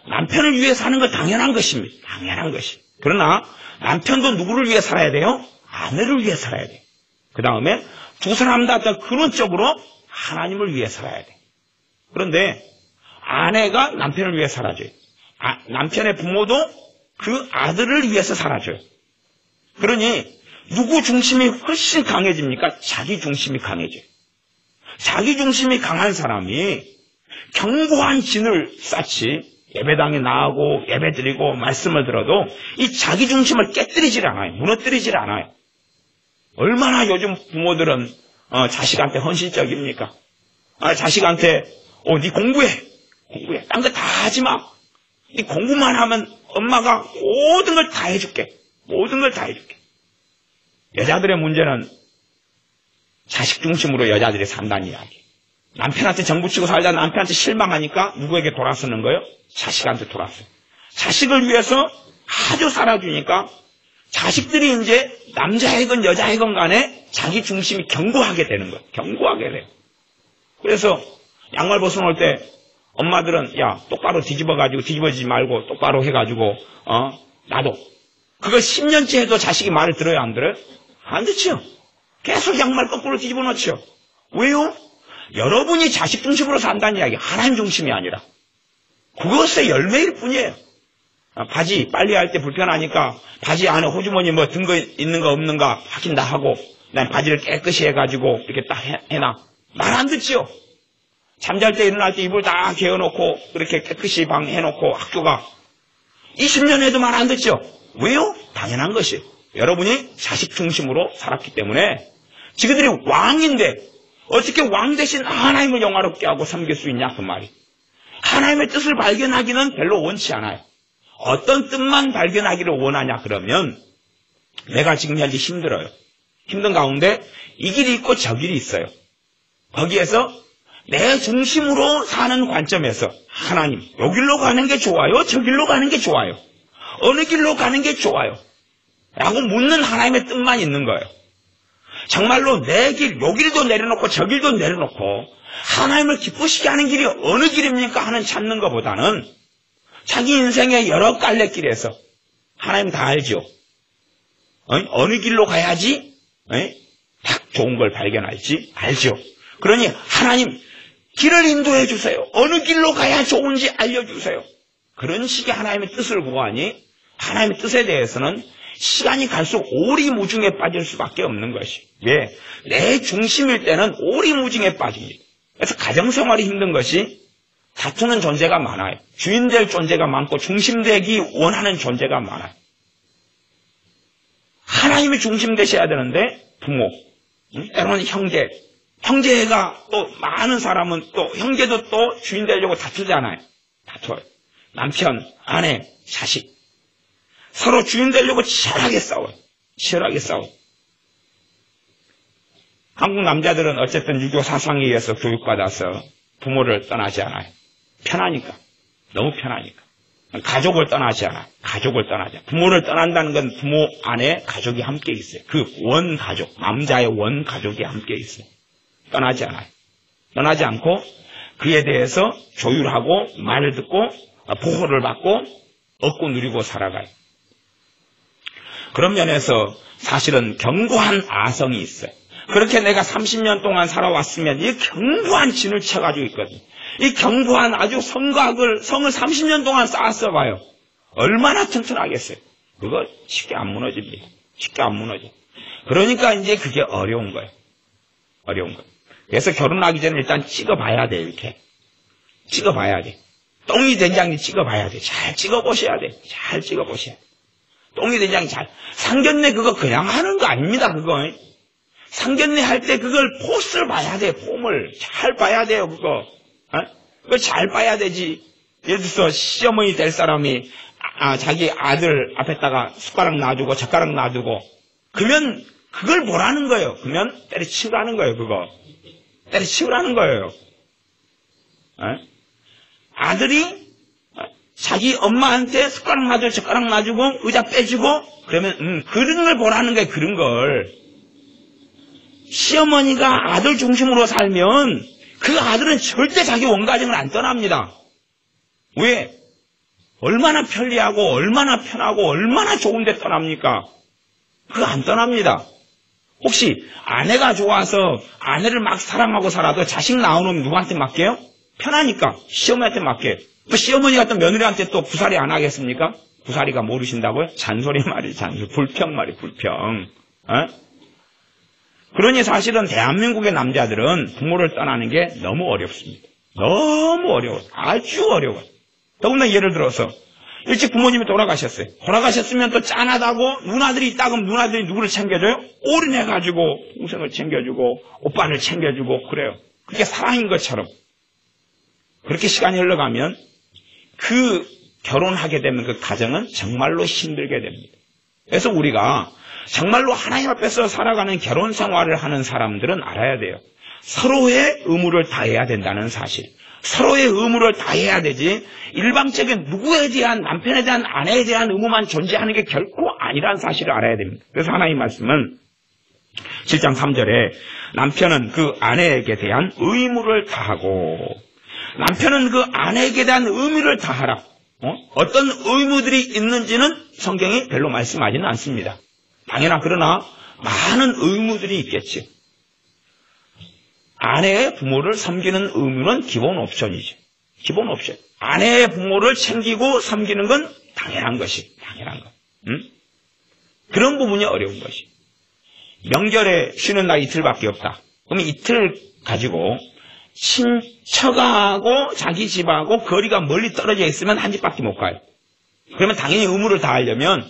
남편을 위해 사는 건 당연한 것입니다. 당연한 것이. 그러나 남편도 누구를 위해 살아야 돼요? 아내를 위해 살아야 돼요. 그 다음에 두 사람 다 근원적으로 하나님을 위해 살아야 돼요. 그런데 아내가 남편을 위해 살아줘요. 남편의 부모도 그 아들을 위해서 살아줘요. 그러니 누구 중심이 훨씬 강해집니까? 자기 중심이 강해져요. 자기 중심이 강한 사람이 견고한 진을 쌓지 예배당에 나가고 예배드리고 말씀을 들어도 이 자기 중심을 깨뜨리질 않아요. 무너뜨리질 않아요. 얼마나 요즘 부모들은 자식한테 헌신적입니까? 자식한테 네 공부해. 딴 거 다 하지 마. 네 공부만 하면 엄마가 모든 걸 다 해줄게. 여자들의 문제는 자식 중심으로 여자들이 산다는 이야기. 남편한테 정부치고 살다 남편한테 실망하니까 누구에게 돌아서는 거예요? 자식한테 돌아서요. 자식을 위해서 아주 살아주니까 자식들이 이제 남자이건 여자이건 간에 자기 중심이 견고하게 되는 거예요. 견고하게 돼요. 그래서 양말 벗어놓을 때 엄마들은 야 똑바로 뒤집어지지 말고 똑바로 해가지고 놔둬. 그걸 10년째 해도 자식이 말을 들어요 안 들어요? 안 듣죠. 계속 양말 거꾸로 뒤집어 놓죠. 왜요? 여러분이 자식 중심으로 산다는 이야기, 하나님 중심이 아니라 그것의 열매일 뿐이에요. 바지 빨래할 때 불편하니까 바지 안에 호주머니 뭐 든 거 있는 거 없는가 확인 다 하고 난 바지를 깨끗이 해가지고 이렇게 딱 해놔. 말 안 듣죠. 잠잘 때 일어날 때 이불 다 개어놓고 그렇게 깨끗이 방 해놓고 학교가 20년 해도 말 안 듣죠. 왜요? 당연한 것이에요. 여러분이 자식 중심으로 살았기 때문에 지그들이 왕인데 어떻게 왕 대신 하나님을 영화롭게 하고 섬길 수 있냐 그 말이. 하나님의 뜻을 발견하기는 별로 원치 않아요. 어떤 뜻만 발견하기를 원하냐 그러면 내가 지금 현재 힘들어요. 힘든 가운데 이 길이 있고 저 길이 있어요. 거기에서 내 중심으로 사는 관점에서 하나님 여길로 가는 게 좋아요? 저 길로 가는 게 좋아요? 어느 길로 가는 게 좋아요? 라고 묻는 하나님의 뜻만 있는 거예요. 정말로 내 길, 요 길도 내려놓고 저 길도 내려놓고 하나님을 기쁘시게 하는 길이 어느 길입니까? 하는 찾는 것보다는 자기 인생의 여러 갈래길에서 하나님 다 알죠. 어느 길로 가야지 딱 좋은 걸 발견할지 알죠. 그러니 하나님 길을 인도해 주세요. 어느 길로 가야 좋은지 알려주세요. 그런 식의 하나님의 뜻을 구하니 하나님의 뜻에 대해서는 시간이 갈수록 오리무중에 빠질 수밖에 없는 것이. 왜? 내 중심일 때는 오리무중에 빠집니다. 그래서 가정생활이 힘든 것이 다투는 존재가 많아요. 주인될 존재가 많고 중심되기 원하는 존재가 많아요. 하나님이 중심 되셔야 되는데 부모, 때로는 형제가 또 많은 사람은 또 형제도 또 주인 되려고 다투잖아요. 다투어요. 남편, 아내, 자식. 서로 주인 되려고 치열하게 싸워요. 한국 남자들은 어쨌든 유교 사상에 의해서 교육받아서 부모를 떠나지 않아요. 편하니까. 너무 편하니까. 가족을 떠나지 않아요. 부모를 떠난다는 건 부모 안에 가족이 함께 있어요. 그 원가족, 남자의 원가족이 함께 있어요. 떠나지 않아요. 떠나지 않고 그에 대해서 조율하고 말을 듣고 보호를 받고 얻고 누리고 살아가요. 그런 면에서 사실은 견고한 아성이 있어요. 그렇게 내가 30년 동안 살아왔으면 이 견고한 진을 쳐가지고 있거든요. 이 견고한 아주 성을 30년 동안 쌓았어 봐요. 얼마나 튼튼하겠어요. 그거 쉽게 안 무너집니다. 그러니까 이제 그게 어려운 거예요. 그래서 결혼하기 전에 일단 찍어봐야 돼. 이렇게 찍어봐야 돼. 똥이 된장이 찍어봐야 돼. 잘 찍어보셔야 돼. 똥이 된장이 상견례 그거 그냥 하는 거 아닙니다. 그거 상견례 할 때 그걸 포스를 봐야 돼. 폼을 잘 봐야 돼요. 그거 잘 봐야 되지. 예를 들어서 시어머니 될 사람이 자기 아들 앞에다가 숟가락 놔두고 젓가락 놔두고 그러면 그걸 보라는 거예요. 그러면 때려치우라는 거예요. 그거 때려치우라는 거예요. 아들이 자기 엄마한테 숟가락 놔주고 젓가락 놔주고 의자 빼주고 그러면 그런 걸 보라는 거예요. 그런 걸. 시어머니가 아들 중심으로 살면 그 아들은 절대 자기 원가정을 안 떠납니다. 왜? 얼마나 편리하고 얼마나 편하고 얼마나 좋은데 떠납니까? 그거 안 떠납니다. 혹시 아내가 좋아서 아내를 막 사랑하고 살아도 자식 낳아놓으면 누구한테 맡겨요? 편하니까 시어머니한테 맡겨요. 시어머니 같은 며느리한테 또 구사리 안 하겠습니까? 구사리가 모르신다고요? 잔소리 말이 불평 말이 불평. 그러니 사실은 대한민국의 남자들은 부모를 떠나는 게 너무 어렵습니다. 너무 어려워요. 아주 어려워요. 더군다나 예를 들어서 일찍 부모님이 돌아가셨어요. 돌아가셨으면 또 짠하다고 누나들이 있다 그러면 누나들이 누구를 챙겨줘요? 올인해가지고 동생을 챙겨주고 오빠를 챙겨주고 그래요. 그게 사랑인 것처럼. 그렇게 시간이 흘러가면 그 결혼하게 되면 그 가정은 정말로 힘들게 됩니다. 그래서 우리가 정말로 하나님 앞에서 살아가는 결혼 생활을 하는 사람들은 알아야 돼요. 서로의 의무를 다해야 된다는 사실. 서로의 의무를 다해야 되지 일방적인 누구에 대한 남편에 대한 아내에 대한 의무만 존재하는 게 결코 아니라는 사실을 알아야 됩니다. 그래서 하나님 말씀은 7장 3절에 남편은 그 아내에게 대한 의무를 다하고 남편은 그 아내에게 대한 의무를 다하라. 어떤 의무들이 있는지는 성경이 별로 말씀하지는 않습니다. 당연하 그러나 많은 의무들이 있겠죠. 아내의 부모를 섬기는 의무는 기본 옵션이죠. 기본 옵션. 아내의 부모를 챙기고 섬기는 건 당연한 것이. 당연한 것. 그런 부분이 어려운 것이. 명절에 쉬는 날 이틀밖에 없다. 그러면 이틀 가지고 친척하고 자기 집하고 거리가 멀리 떨어져 있으면 한 집밖에 못 가요. 그러면 당연히 의무를 다하려면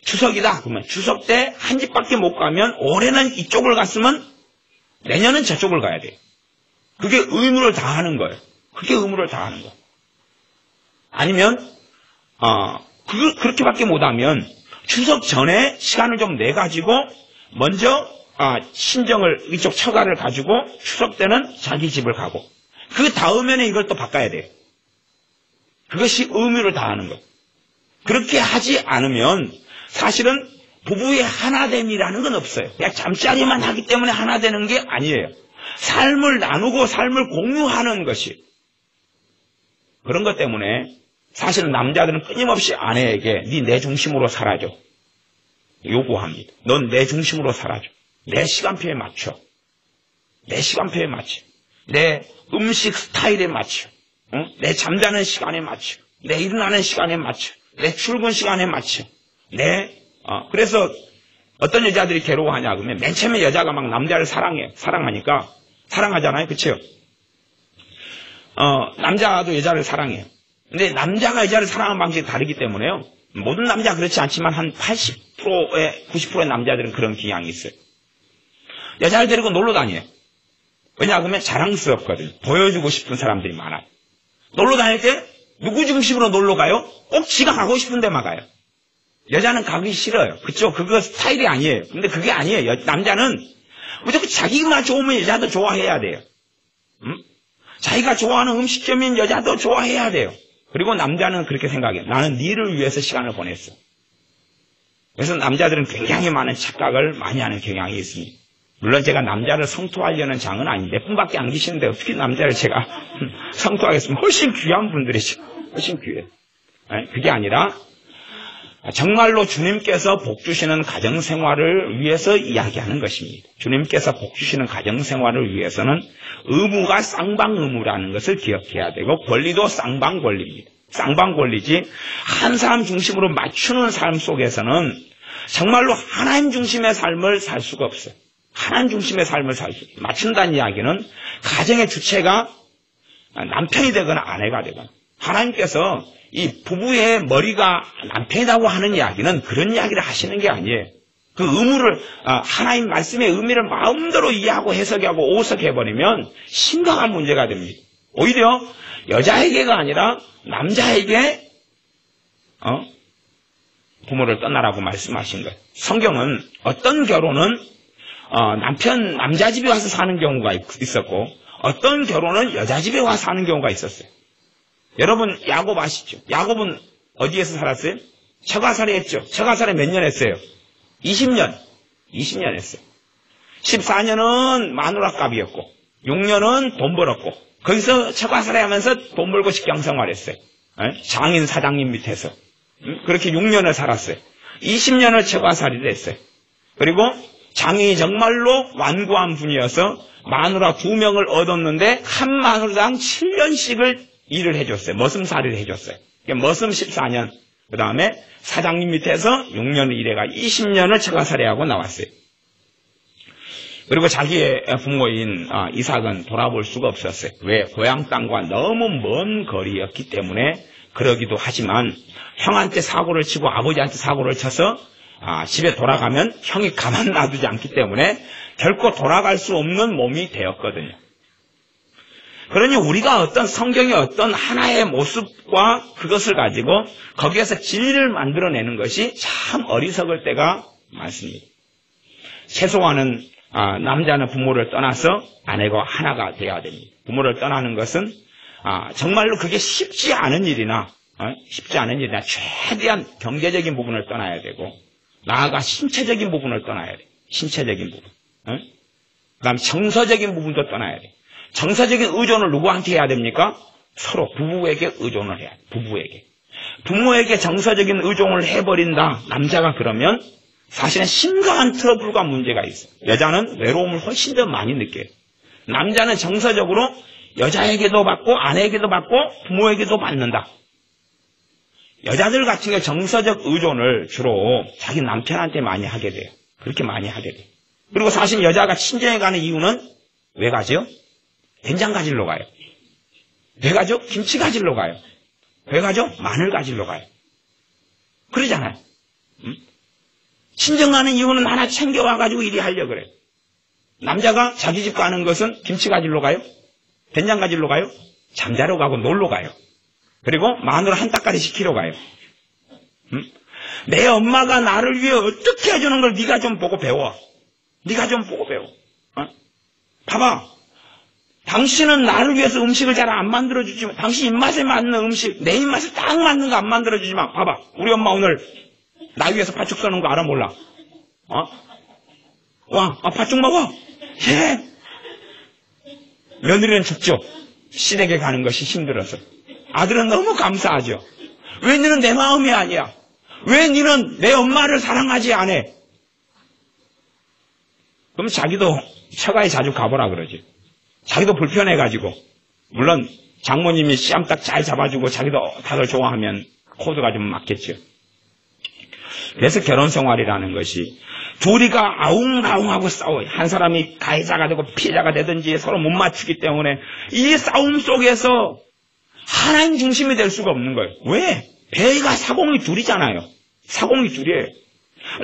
추석이다. 그러면 추석 때 한 집밖에 못 가면 올해는 이쪽을 갔으면 내년은 저쪽을 가야 돼요. 그게 의무를 다하는 거예요. 그게 의무를 다하는 거예요. 아니면 그렇게밖에 못하면 추석 전에 시간을 좀 내가지고 먼저 친정을 이쪽 처가를 가지고 추석 때는 자기 집을 가고 그 다음에는 이걸 또 바꿔야 돼요. 그것이 의무를 다하는 거예요. 그렇게 하지 않으면 사실은 부부의 하나됨이라는 건 없어요. 그냥 잠자리만 하기 때문에 하나 되는 게 아니에요. 삶을 나누고 삶을 공유하는 것이. 그런 것 때문에 사실은 남자들은 끊임없이 아내에게 네 내 중심으로 살아줘. 요구합니다. 넌 내 중심으로 살아줘. 내 시간표에 맞춰. 내 시간표에 맞춰. 내 음식 스타일에 맞춰. 내 잠자는 시간에 맞춰. 내 일어나는 시간에 맞춰. 내 출근 시간에 맞춰. 그래서 어떤 여자들이 괴로워하냐 그러면 맨 처음에 여자가 막 남자를 사랑하니까 사랑하잖아요. 그렇죠? 남자도 여자를 사랑해요. 근데 남자가 여자를 사랑하는 방식이 다르기 때문에요. 모든 남자가 그렇지 않지만 한 80%의 90%의 남자들은 그런 경향이 있어요. 여자를 데리고 놀러 다녀요. 왜냐 그러면 자랑스럽거든. 보여주고 싶은 사람들이 많아요. 놀러 다닐 때 누구 중심으로 놀러 가요? 꼭 지가 가고 싶은 데만 가요. 여자는 가기 싫어요. 그쵸? 그거 스타일이 아니에요. 근데 그게 아니에요. 남자는 무조건 자기가 좋으면 여자도 좋아해야 돼요. 자기가 좋아하는 음식점인 여자도 좋아해야 돼요. 그리고 남자는 그렇게 생각해요. 나는 니를 위해서 시간을 보냈어. 그래서 남자들은 굉장히 많은 착각을 많이 하는 경향이 있습니다. 물론 제가 남자를 성토하려는 장은 아닌데 뿐밖에 안 계시는데 어떻게 남자를 제가 성토하겠습니까? 훨씬 귀한 분들이죠. 훨씬 귀해요. 그게 아니라 정말로 주님께서 복 주시는 가정생활을 위해서 이야기하는 것입니다. 주님께서 복 주시는 가정생활을 위해서는 의무가 쌍방의무라는 것을 기억해야 되고 권리도 쌍방권리입니다. 쌍방권리지 한 사람 중심으로 맞추는 삶 속에서는 정말로 하나님 중심의 삶을 살 수가 없어요. 하나님 중심의 삶을 맞춘다는 이야기는 가정의 주체가 남편이 되거나 아내가 되거나 하나님께서 이 부부의 머리가 남편이라고 하는 이야기는 그런 이야기를 하시는 게 아니에요. 그 의무를 하나님 말씀의 의미를 마음대로 이해하고 해석하고 오석해버리면 심각한 문제가 됩니다. 오히려 여자에게가 아니라 남자에게 부모를 떠나라고 말씀하신 거예요. 성경은 어떤 결혼은 남자 집에 와서 사는 경우가 있었고 어떤 결혼은 여자 집에 와서 사는 경우가 있었어요. 여러분 야곱 아시죠? 야곱은 어디에서 살았어요? 처가살이 했죠. 처가살이 몇 년 했어요? 20년 했어요. 14년은 마누라값이었고 6년은 돈 벌었고 거기서 처가살이 하면서 돈 벌고 직장생활했어요. 장인 사장님 밑에서 그렇게 6년을 살았어요. 20년을 처가살이를 했어요. 그리고 장인이 정말로 완고한 분이어서 마누라 2명을 얻었는데 한 마누라당 7년씩을 일을 해줬어요. 머슴살이를 해줬어요. 머슴 14년, 그 다음에 사장님 밑에서 6년을 일해가 20년을 처가살이하고 나왔어요. 그리고 자기의 부모인 이삭은 돌아볼 수가 없었어요. 왜? 고향 땅과 너무 먼 거리였기 때문에 그러기도 하지만 형한테 사고를 치고 아버지한테 사고를 쳐서 집에 돌아가면 형이 가만 놔두지 않기 때문에 결코 돌아갈 수 없는 몸이 되었거든요. 그러니 우리가 어떤 성경의 어떤 하나의 모습과 그것을 가지고 거기에서 진리를 만들어내는 것이 참 어리석을 때가 많습니다. 최소한은 남자는 부모를 떠나서 아내가 하나가 되어야 됩니다. 부모를 떠나는 것은 정말로 그게 쉽지 않은 일이나 최대한 경제적인 부분을 떠나야 되고 나아가 신체적인 부분을 떠나야 돼. 신체적인 부분. 그다음 정서적인 부분도 떠나야 돼. 정서적인 의존을 누구한테 해야 됩니까? 서로 부부에게 의존을 해야 돼. 부부에게. 부모에게 정서적인 의존을 해버린다. 남자가 그러면 사실은 심각한 트러블과 문제가 있어요. 여자는 외로움을 훨씬 더 많이 느껴요. 남자는 정서적으로 여자에게도 받고 아내에게도 받고 부모에게도 받는다. 여자들 같은 경우 정서적 의존을 주로 자기 남편한테 많이 하게 돼요. 그렇게 많이 하게 돼요. 그리고 사실 여자가 친정에 가는 이유는 왜 가죠? 된장 가지러 가요. 왜 가죠? 김치 가지러 가요. 왜 가죠? 마늘 가지러 가요. 그러잖아요. 친정 가는 이유는 하나 챙겨와가지고 일이 하려고 그래요. 남자가 자기 집 가는 것은 김치 가지러 가요? 된장 가지러 가요? 잠자러 가고 놀러 가요. 그리고 마늘 한 따까리 시키러 가요. 내 엄마가 나를 위해 어떻게 해주는 걸 네가 좀 보고 배워. 네가 좀 보고 배워. 봐봐. 당신은 나를 위해서 음식을 잘 안 만들어주지만 당신 입맛에 맞는 음식, 내 입맛에 딱 맞는 거 안 만들어주지만 봐봐. 우리 엄마 오늘 나 위해서 팥죽 써는 거 알아 몰라? 팥죽 먹어. 예. 며느리는 춥죠. 시댁에 가는 것이 힘들어서. 아들은 너무 감사하죠. 왜 너는 내 마음이 아니야? 왜 너는 내 엄마를 사랑하지 않아? 그럼 자기도 처가에 자주 가보라 그러지. 자기도 불편해가지고. 물론 장모님이 씨암딱 잘 잡아주고 자기도 다들 좋아하면 코드가 좀 맞겠죠. 그래서 결혼 생활이라는 것이 둘이가 아웅다웅하고 싸워요. 한 사람이 가해자가 되고 피해자가 되든지 서로 못 맞추기 때문에 이 싸움 속에서 하나님 중심이 될 수가 없는 거예요. 왜? 배가 사공이 둘이잖아요. 사공이 둘이에요.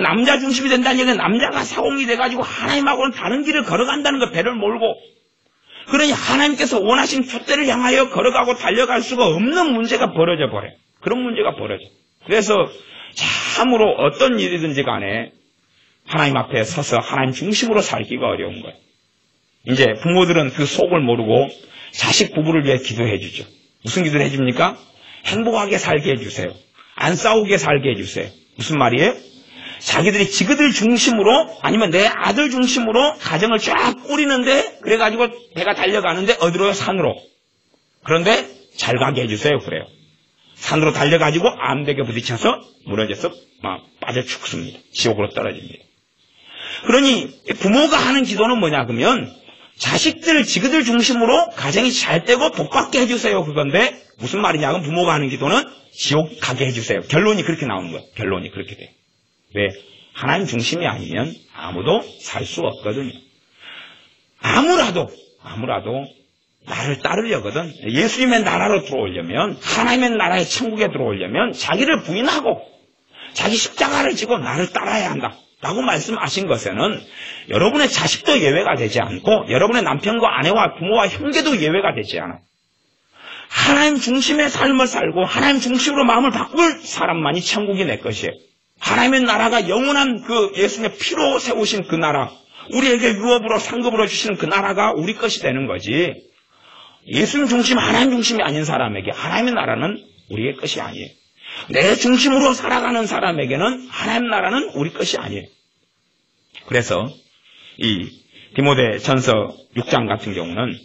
남자 중심이 된다는 얘기는 남자가 사공이 돼가지고 하나님하고는 다른 길을 걸어간다는 거, 배를 몰고. 그러니 하나님께서 원하신 촛대를 향하여 걸어가고 달려갈 수가 없는 문제가 벌어져 버려요. 그런 문제가 벌어져. 그래서 참으로 어떤 일이든지 간에 하나님 앞에 서서 하나님 중심으로 살기가 어려운 거예요. 이제 부모들은 그 속을 모르고 자식 부부를 위해 기도해 주죠. 무슨 기도를 해줍니까? 행복하게 살게 해주세요. 안 싸우게 살게 해주세요. 무슨 말이에요? 자기들이 지그들 중심으로 아니면 내 아들 중심으로 가정을 쫙 꾸리는데 그래가지고 배가 달려가는데 어디로요? 산으로. 그런데 잘 가게 해주세요. 그래요. 산으로 달려가지고 암벽에 부딪혀서 무너져서 막 빠져 죽습니다. 지옥으로 떨어집니다. 그러니 부모가 하는 기도는 뭐냐 그러면 자식들 지그들 중심으로 가정이 잘 되고 복받게 해주세요. 그건데 무슨 말이냐 그럼 부모가 하는 기도는 지옥 가게 해주세요. 결론이 그렇게 나오는 거예요. 결론이 그렇게 돼. 왜? 하나님 중심이 아니면 아무도 살 수 없거든요. 아무라도 나를 따르려거든. 예수님의 나라로 들어오려면 하나님의 나라의 천국에 들어오려면 자기를 부인하고 자기 십자가를 지고 나를 따라야 한다. 라고 말씀하신 것에는 여러분의 자식도 예외가 되지 않고 여러분의 남편과 아내와 부모와 형제도 예외가 되지 않아요. 하나님 중심의 삶을 살고 하나님 중심으로 마음을 바꿀 사람만이 천국이 내 것이에요. 하나님의 나라가 영원한 그 예수님의 피로 세우신 그 나라, 우리에게 유업으로 상급으로 주시는 그 나라가 우리 것이 되는 거지. 예수님 중심, 하나님 중심이 아닌 사람에게 하나님의 나라는 우리의 것이 아니에요. 내 중심으로 살아가는 사람에게는 하나님 나라는 우리 것이 아니에요. 그래서 이 디모데 전서 6장 같은 경우는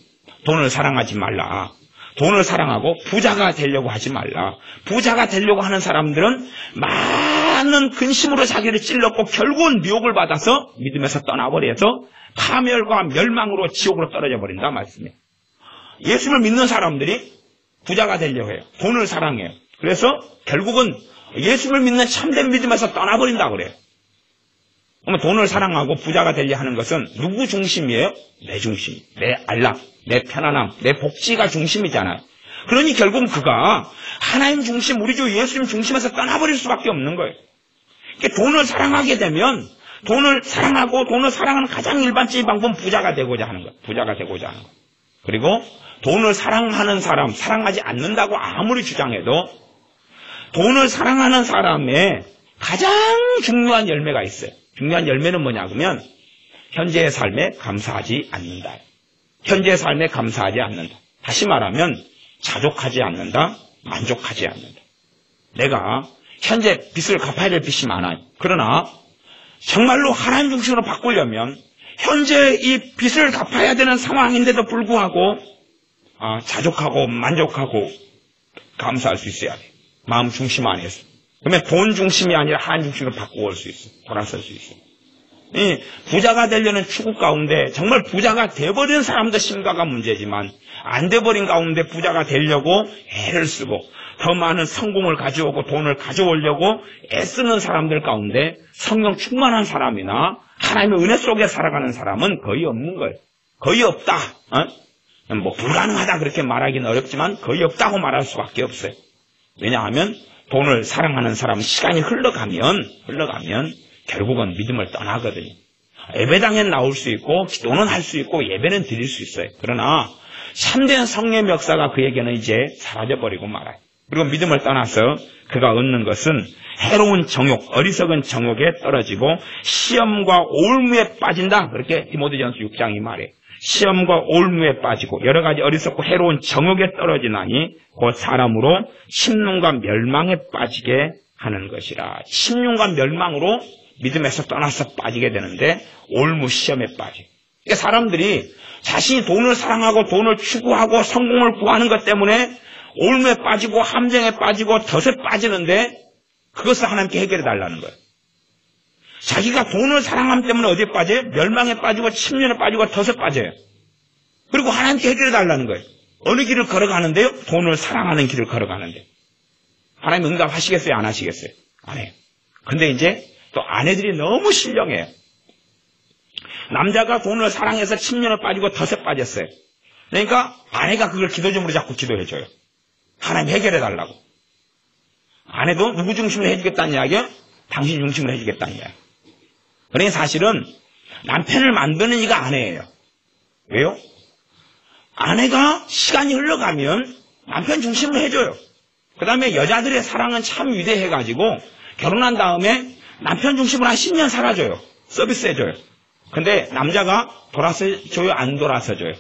돈을 사랑하지 말라. 돈을 사랑하고 부자가 되려고 하지 말라. 부자가 되려고 하는 사람들은 많은 근심으로 자기를 찔렀고 결국은 미혹을 받아서 믿음에서 떠나버려서 파멸과 멸망으로 지옥으로 떨어져 버린다 말씀이에요. 예수를 믿는 사람들이 부자가 되려고 해요. 돈을 사랑해요. 그래서 결국은 예수를 믿는 참된 믿음에서 떠나버린다고 그래요. 그러면 돈을 사랑하고 부자가 되려 하는 것은 누구 중심이에요? 내 중심, 내 안락, 내 편안함, 내 복지가 중심이잖아요. 그러니 결국 그가 하나님 중심, 우리 주 예수님 중심에서 떠나버릴 수밖에 없는 거예요. 그러니까 돈을 사랑하게 되면 돈을 사랑하고 돈을 사랑하는 가장 일반적인 방법은 부자가 되고자 하는 것. 부자가 되고자 하는 것. 그리고 돈을 사랑하는 사람, 사랑하지 않는다고 아무리 주장해도 돈을 사랑하는 사람의 가장 중요한 열매가 있어요. 중요한 열매는 뭐냐 그러면 현재의 삶에 감사하지 않는다. 현재의 삶에 감사하지 않는다. 다시 말하면 자족하지 않는다. 만족하지 않는다. 내가 현재 빚을 갚아야 될 빚이 많아요. 그러나 정말로 하나님 중심으로 바꾸려면 현재 이 빚을 갚아야 되는 상황인데도 불구하고 자족하고 만족하고 감사할 수 있어야 돼. 마음 중심 안에서. 그러면 돈 중심이 아니라 하나님 중심으로 바꾸어 올 수 있어. 돌아설 수 있어. 이 부자가 되려는 추구 가운데 정말 부자가 돼버린 사람도 심각한 문제지만 안 돼버린 가운데 부자가 되려고 애를 쓰고 더 많은 성공을 가져오고 돈을 가져오려고 애쓰는 사람들 가운데 성령 충만한 사람이나 하나님의 은혜 속에 살아가는 사람은 거의 없는 거예요. 거의 없다. 뭐 불가능하다 그렇게 말하기는 어렵지만 거의 없다고 말할 수밖에 없어요. 왜냐하면 돈을 사랑하는 사람은 시간이 흘러가면 결국은 믿음을 떠나거든요. 예배당엔 나올 수 있고 기도는 할 수 있고 예배는 드릴 수 있어요. 그러나 참된 성령의 역사가 그에게는 이제 사라져버리고 말아요. 그리고 믿음을 떠나서 그가 얻는 것은 해로운 정욕, 어리석은 정욕에 떨어지고 시험과 올무에 빠진다. 그렇게 디모데전서 6장이 말해요. 시험과 올무에 빠지고 여러 가지 어리석고 해로운 정욕에 떨어지나니 곧 사람으로 심령과 멸망에 빠지게 하는 것이라. 심령과 멸망으로 믿음에서 떠나서 빠지게 되는데 올무 시험에 빠져. 그러니까 사람들이 자신이 돈을 사랑하고 돈을 추구하고 성공을 구하는 것 때문에 올무에 빠지고 함정에 빠지고 덫에 빠지는데 그것을 하나님께 해결해 달라는 거예요. 자기가 돈을 사랑함 때문에 어디에 빠져요? 멸망에 빠지고 침륜에 빠지고 덫에 빠져요. 그리고 하나님께 해결해 달라는 거예요. 어느 길을 걸어가는데요? 돈을 사랑하는 길을 걸어가는데. 하나님 응답하시겠어요? 안 하시겠어요? 안 해요. 근데 이제 또 아내들이 너무 신령해요. 남자가 돈을 사랑해서 침륜에 빠지고 덫에 빠졌어요. 그러니까 아내가 그걸 기도점으로 자꾸 기도해줘요. 하나님 해결해 달라고. 아내도 누구 중심으로 해주겠다는 이야기야? 당신 중심으로 해주겠다는 이야기야. 그러니 사실은 남편을 만드는 이가 아내예요. 왜요? 아내가 시간이 흘러가면 남편 중심으로 해줘요. 그 다음에 여자들의 사랑은 참 위대해가지고 결혼한 다음에 남편 중심으로 한 10년 살아줘요. 서비스해줘요. 근데 남자가 돌아서줘요? 안 돌아서줘요?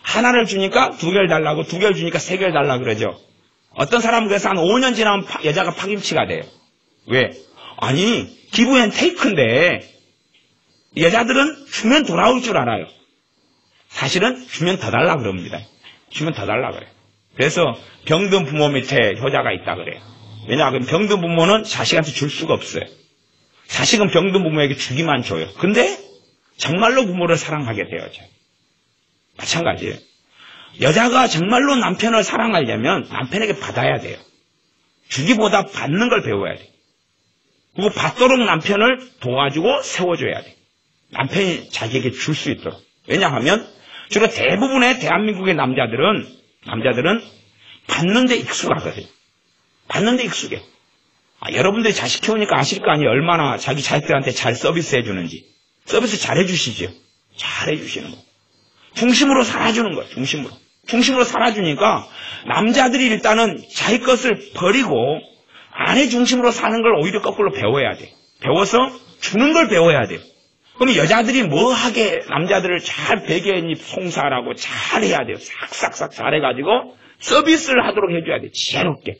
하나를 주니까 2개를 달라고, 2개를 주니까 3개를 달라고 그러죠. 어떤 사람은 그래서 한 5년 지나면 여자가 파김치가 돼요. 왜? 아니, 기브 앤 테이크인데 여자들은 주면 돌아올 줄 알아요. 사실은 주면 더 달라 그럽니다. 주면 더 달라 그래요. 그래서 병든 부모 밑에 효자가 있다 그래요. 왜냐하면 병든 부모는 자식한테 줄 수가 없어요. 자식은 병든 부모에게 주기만 줘요. 근데 정말로 부모를 사랑하게 되어져요. 마찬가지예요. 여자가 정말로 남편을 사랑하려면 남편에게 받아야 돼요. 주기보다 받는 걸 배워야 돼요. 그리고 받도록 남편을 도와주고 세워줘야 돼요. 남편이 자기에게 줄 수 있도록. 왜냐하면 주로 대부분의 대한민국의 남자들은 받는 데 익숙하거든요. 받는 데 익숙해. 여러분들이 자식 키우니까 아실 거 아니에요. 얼마나 자기 자식들한테 잘 서비스 해주는지. 서비스 잘 해주시죠. 잘 해주시는 거. 중심으로 살아주는 거예요. 중심으로 살아주니까 남자들이 일단은 자기 것을 버리고 아내 중심으로 사는 걸 오히려 거꾸로 배워야 돼. 배워서 주는 걸 배워야 돼요. 그럼 여자들이 뭐하게 남자들을 잘 베개잎 송사하라고 잘해야 돼요. 싹싹싹 잘해가지고 서비스를 하도록 해줘야 돼요. 지혜롭게.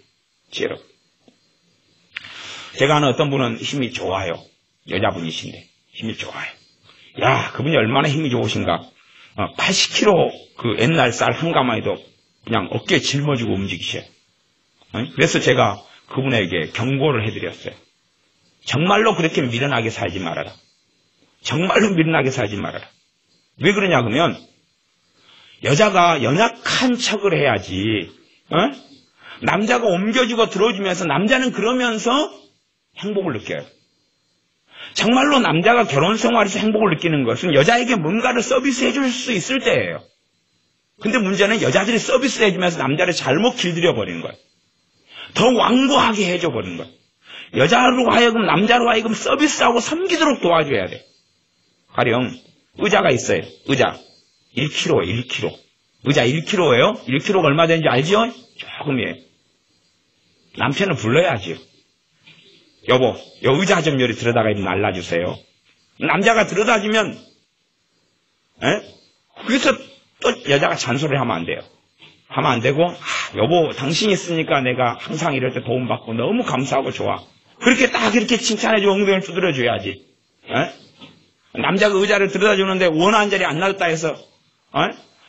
제가 아는 어떤 분은 힘이 좋아요. 여자분이신데 힘이 좋아요. 야, 그분이 얼마나 힘이 좋으신가. 80kg 그 옛날 쌀 한 가마에도 그냥 어깨에 짊어지고 움직이셔요. 그래서 제가 그분에게 경고를 해드렸어요. 정말로 그렇게 미련하게 살지 말아라. 정말로 미련하게 살지 말아라. 왜 그러냐 그러면 여자가 연약한 척을 해야지. 남자가 옮겨주고 들어주면서 남자는 그러면서 행복을 느껴요. 정말로 남자가 결혼 생활에서 행복을 느끼는 것은 여자에게 뭔가를 서비스해 줄 수 있을 때예요. 근데 문제는 여자들이 서비스를 해주면서 남자를 잘못 길들여 버리는 거예요. 더 완고하게 해줘 버리는 거예요. 여자로 하여금 남자로 하여금 서비스하고 섬기도록 도와줘야 돼. 가령 의자가 있어요. 의자 1kg, 1kg. 의자 1kg예요. 1kg가 얼마 되는지 알죠? 조금이에요. 남편을 불러야지요. 여보, 여 의자 좀 요리 들여다가 좀 날라주세요. 남자가 들여다주면, 거기서 또 여자가 잔소리를 하면 안 돼요. 하면 안 되고, 여보, 당신이 있으니까 내가 항상 이럴 때 도움받고 너무 감사하고 좋아. 그렇게 딱 이렇게 칭찬해주고 엉덩이를 두드려줘야지. 남자가 의자를 들여다주는데 원하는 자리 안 놔뒀다 해서,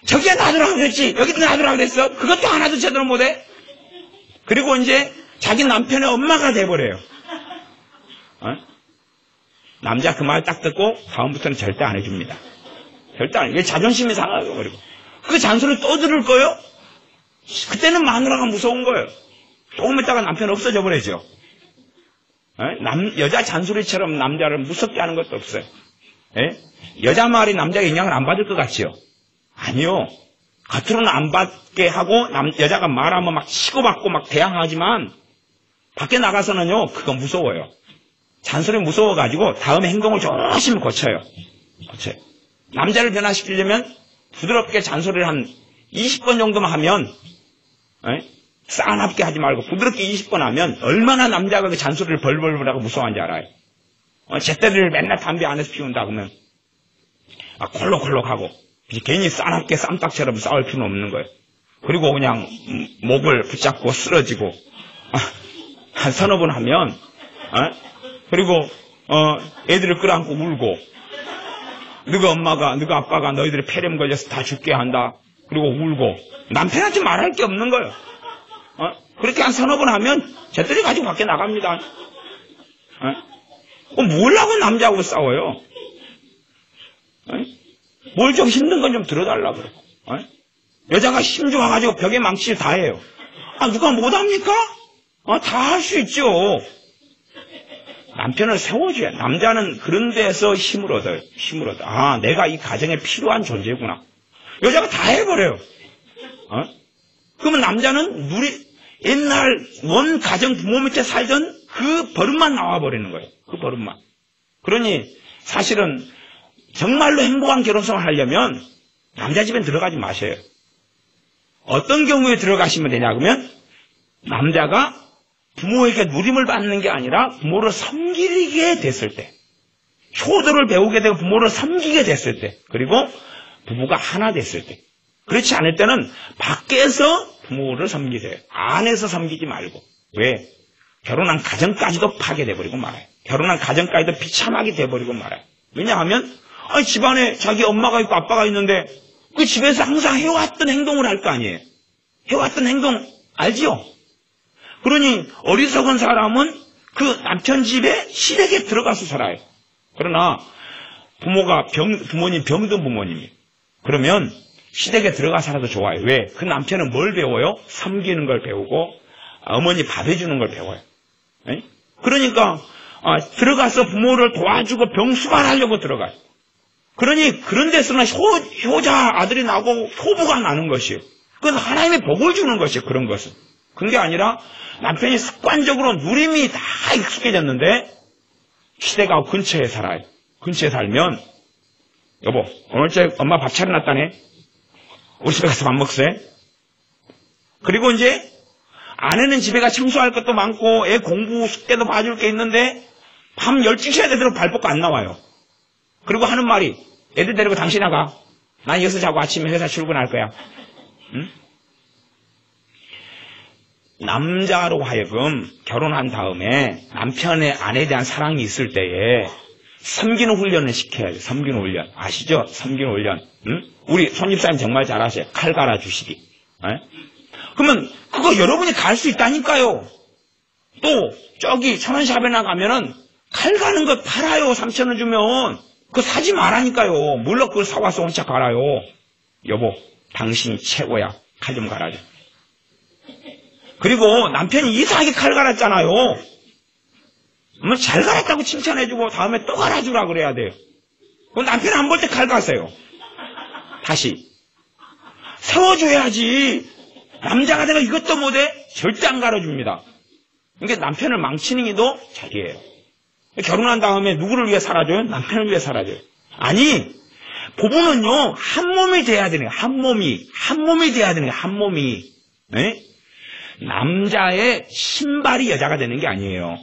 저기에 놔두라 그랬지, 여기 놔두라 그랬어. 그것도 하나도 제대로 못해. 그리고 이제 자기 남편의 엄마가 돼버려요. 남자 그 말 딱 듣고 다음부터는 절대 안 해줍니다. 절대 안 해. 왜 자존심이 상하고 그리고 그 잔소리 또 들을 거예요? 그때는 마누라가 무서운 거예요. 조금 있다가 남편 없어져 버리죠. 여자 잔소리처럼 남자를 무섭게 하는 것도 없어요. 여자 말이 남자의 영향을 안 받을 것 같지요? 아니요. 겉으로는 안 받게 하고 여자가 말하면 막 치고받고 막 대항하지만 밖에 나가서는요 그거 무서워요. 잔소리 무서워가지고 다음에 행동을 조심히 고쳐요. 남자를 변화시키려면 부드럽게 잔소리를 한 20번 정도만 하면 싸납게 하지 말고 부드럽게 20번 하면 얼마나 남자가 그 잔소리를 벌벌벌 하고 무서워하는지 알아요. 잿더리를 맨날 담배 안에서 피운다 그러면 콜록콜록하고 괜히 싸납게 쌈딱처럼 싸울 필요는 없는 거예요. 그리고 그냥 목을 붙잡고 쓰러지고 한 서너 번 하면 그리고 애들을 끌어안고 울고 너가 엄마가 너가 아빠가 너희들이 폐렴 걸려서 다 죽게 한다. 그리고 울고 남편한테 말할 게 없는 거예요. 그렇게 한 서너 번 하면 잿더리 가지고 밖에 나갑니다. 뭘 하고 남자하고 싸워요? 뭘 좀 힘든 건 좀 들어달라고 그러고. 여자가 힘 좋아가지고 벽에 망치를 다 해요. 누가 못합니까? 다 할 수 있죠. 남편을 세워줘야. 남자는 그런 데서 힘을 얻어요. 힘을 얻어. 내가 이 가정에 필요한 존재구나. 여자가 다 해버려요. 그러면 남자는 옛날 원 가정 부모 밑에 살던 그 버릇만 나와버리는 거예요. 그 버릇만. 그러니 사실은 정말로 행복한 결혼생활을 하려면 남자 집엔 들어가지 마셔요. 어떤 경우에 들어가시면 되냐 그러면 남자가 부모에게 누림을 받는 게 아니라 부모를 섬기게 됐을 때, 효도를 배우게 되고 부모를 섬기게 됐을 때, 그리고 부부가 하나 됐을 때. 그렇지 않을 때는 밖에서 부모를 섬기세요. 안에서 섬기지 말고. 왜? 결혼한 가정까지도 파괴돼버리고 말아요. 결혼한 가정까지도 비참하게 돼버리고 말아요. 왜냐하면 집안에 자기 엄마가 있고 아빠가 있는데 그 집에서 항상 해왔던 행동을 할 거 아니에요. 해왔던 행동 알지요? 그러니 어리석은 사람은 그 남편 집에 시댁에 들어가서 살아요. 그러나 부모님 병든 부모님이 그러면 시댁에 들어가 살아도 좋아요. 왜? 그 남편은 뭘 배워요? 섬기는 걸 배우고 어머니 밥 해주는 걸 배워요. 그러니까 들어가서 부모를 도와주고 병 수발하려고 들어가요. 그러니 그런 데서는 효자 아들이 나고 효부가 나는 것이에요. 그건 하나님의 복을 주는 것이에요. 그런 것은. 그게 아니라 남편이 습관적으로 누림이 다 익숙해졌는데 시댁하고 근처에 살아요. 근처에 살면 여보 오늘 엄마 밥 차려놨다네. 우리 집에 가서 밥 먹세. 그리고 이제 아내는 집에 가 청소할 것도 많고 애 공부 숙제도 봐줄 게 있는데 밤 12시에 되도록 발 뻗고 안 나와요. 그리고 하는 말이 애들 데리고 당신 나가. 난 여기서 자고 아침에 회사 출근할 거야. 응? 남자로 하여금 결혼한 다음에 남편의 아내에 대한 사랑이 있을 때에 섬기는 훈련을 시켜야 돼요. 섬기는 훈련. 아시죠? 섬기는 훈련. 응? 우리 손집사님 정말 잘하세요. 칼 갈아주시기. 그러면 그거 여러분이 갈 수 있다니까요. 또 저기 천원샵에 나가면은 칼 가는 거 팔아요. 3,000원 주면. 그거 사지 말라니까요. 물론 그걸 사와서 혼자 갈아요. 여보 당신이 최고야. 칼 좀 갈아줘. 그리고 남편이 이상하게 칼 갈았잖아요. 뭐 잘 갈았다고 칭찬해주고 다음에 또 갈아주라 그래야 돼요. 남편 안 볼 때 갈가세요. 다시. 세워줘야지. 남자가 내가 이것도 못해? 절대 안 갈아줍니다. 그러니까 남편을 망치는 게 더 자기예요. 결혼한 다음에 누구를 위해 살아줘요? 남편을 위해 살아줘요. 아니, 부부는요, 한 몸이 돼야 되는 거예요. 한 몸이 돼야 되는 거예요. 한 몸이. 네? 남자의 신발이 여자가 되는 게 아니에요.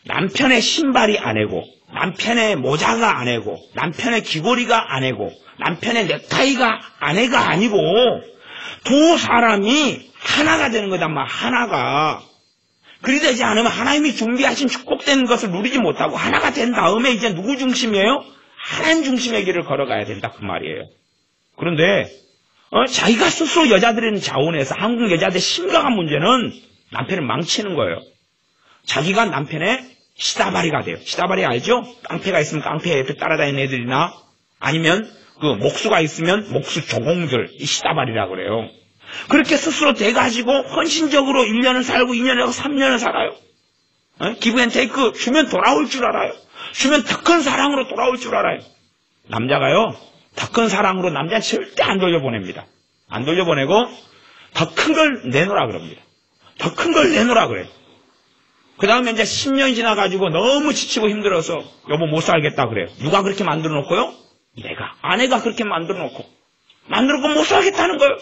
남편의 신발이 아내고, 남편의 모자가 아내고, 남편의 귀걸이가 아내고, 남편의 넥타이가 아내가 아니고, 두 사람이 하나가 되는 거다, 하나가. 그리 되지 않으면 하나님이 준비하신 축복된 것을 누리지 못하고 하나가 된 다음에 이제 누구 중심이에요? 하나님 중심의 길을 걸어가야 된다, 그 말이에요. 그런데 자기가 스스로 여자들의 자원에서 한국 여자들의 심각한 문제는 남편을 망치는 거예요. 자기가 남편의 시다바리가 돼요. 시다바리 알죠? 깡패가 있으면 깡패 옆에 따라다니는 애들이나 아니면 그 목수가 있으면 목수 조공들, 이 시다바리라고 그래요. 그렇게 스스로 돼가지고 헌신적으로 1년을 살고 2년을 살고 3년을 살아요. 기브 앤 테이크 주면 돌아올 줄 알아요. 주면 더 큰 사랑으로 돌아올 줄 알아요. 남자가요, 더 큰 사랑으로 남자는 절대 안 돌려보냅니다. 안 돌려보내고 더 큰 걸 내놓으라 그럽니다. 더 큰 걸 내놓으라 그래요. 그 다음에 이제 10년이 지나가지고 너무 지치고 힘들어서 여보 못 살겠다 그래요. 누가 그렇게 만들어 놓고요? 아내가 그렇게 만들어 놓고 못 살겠다는 거예요.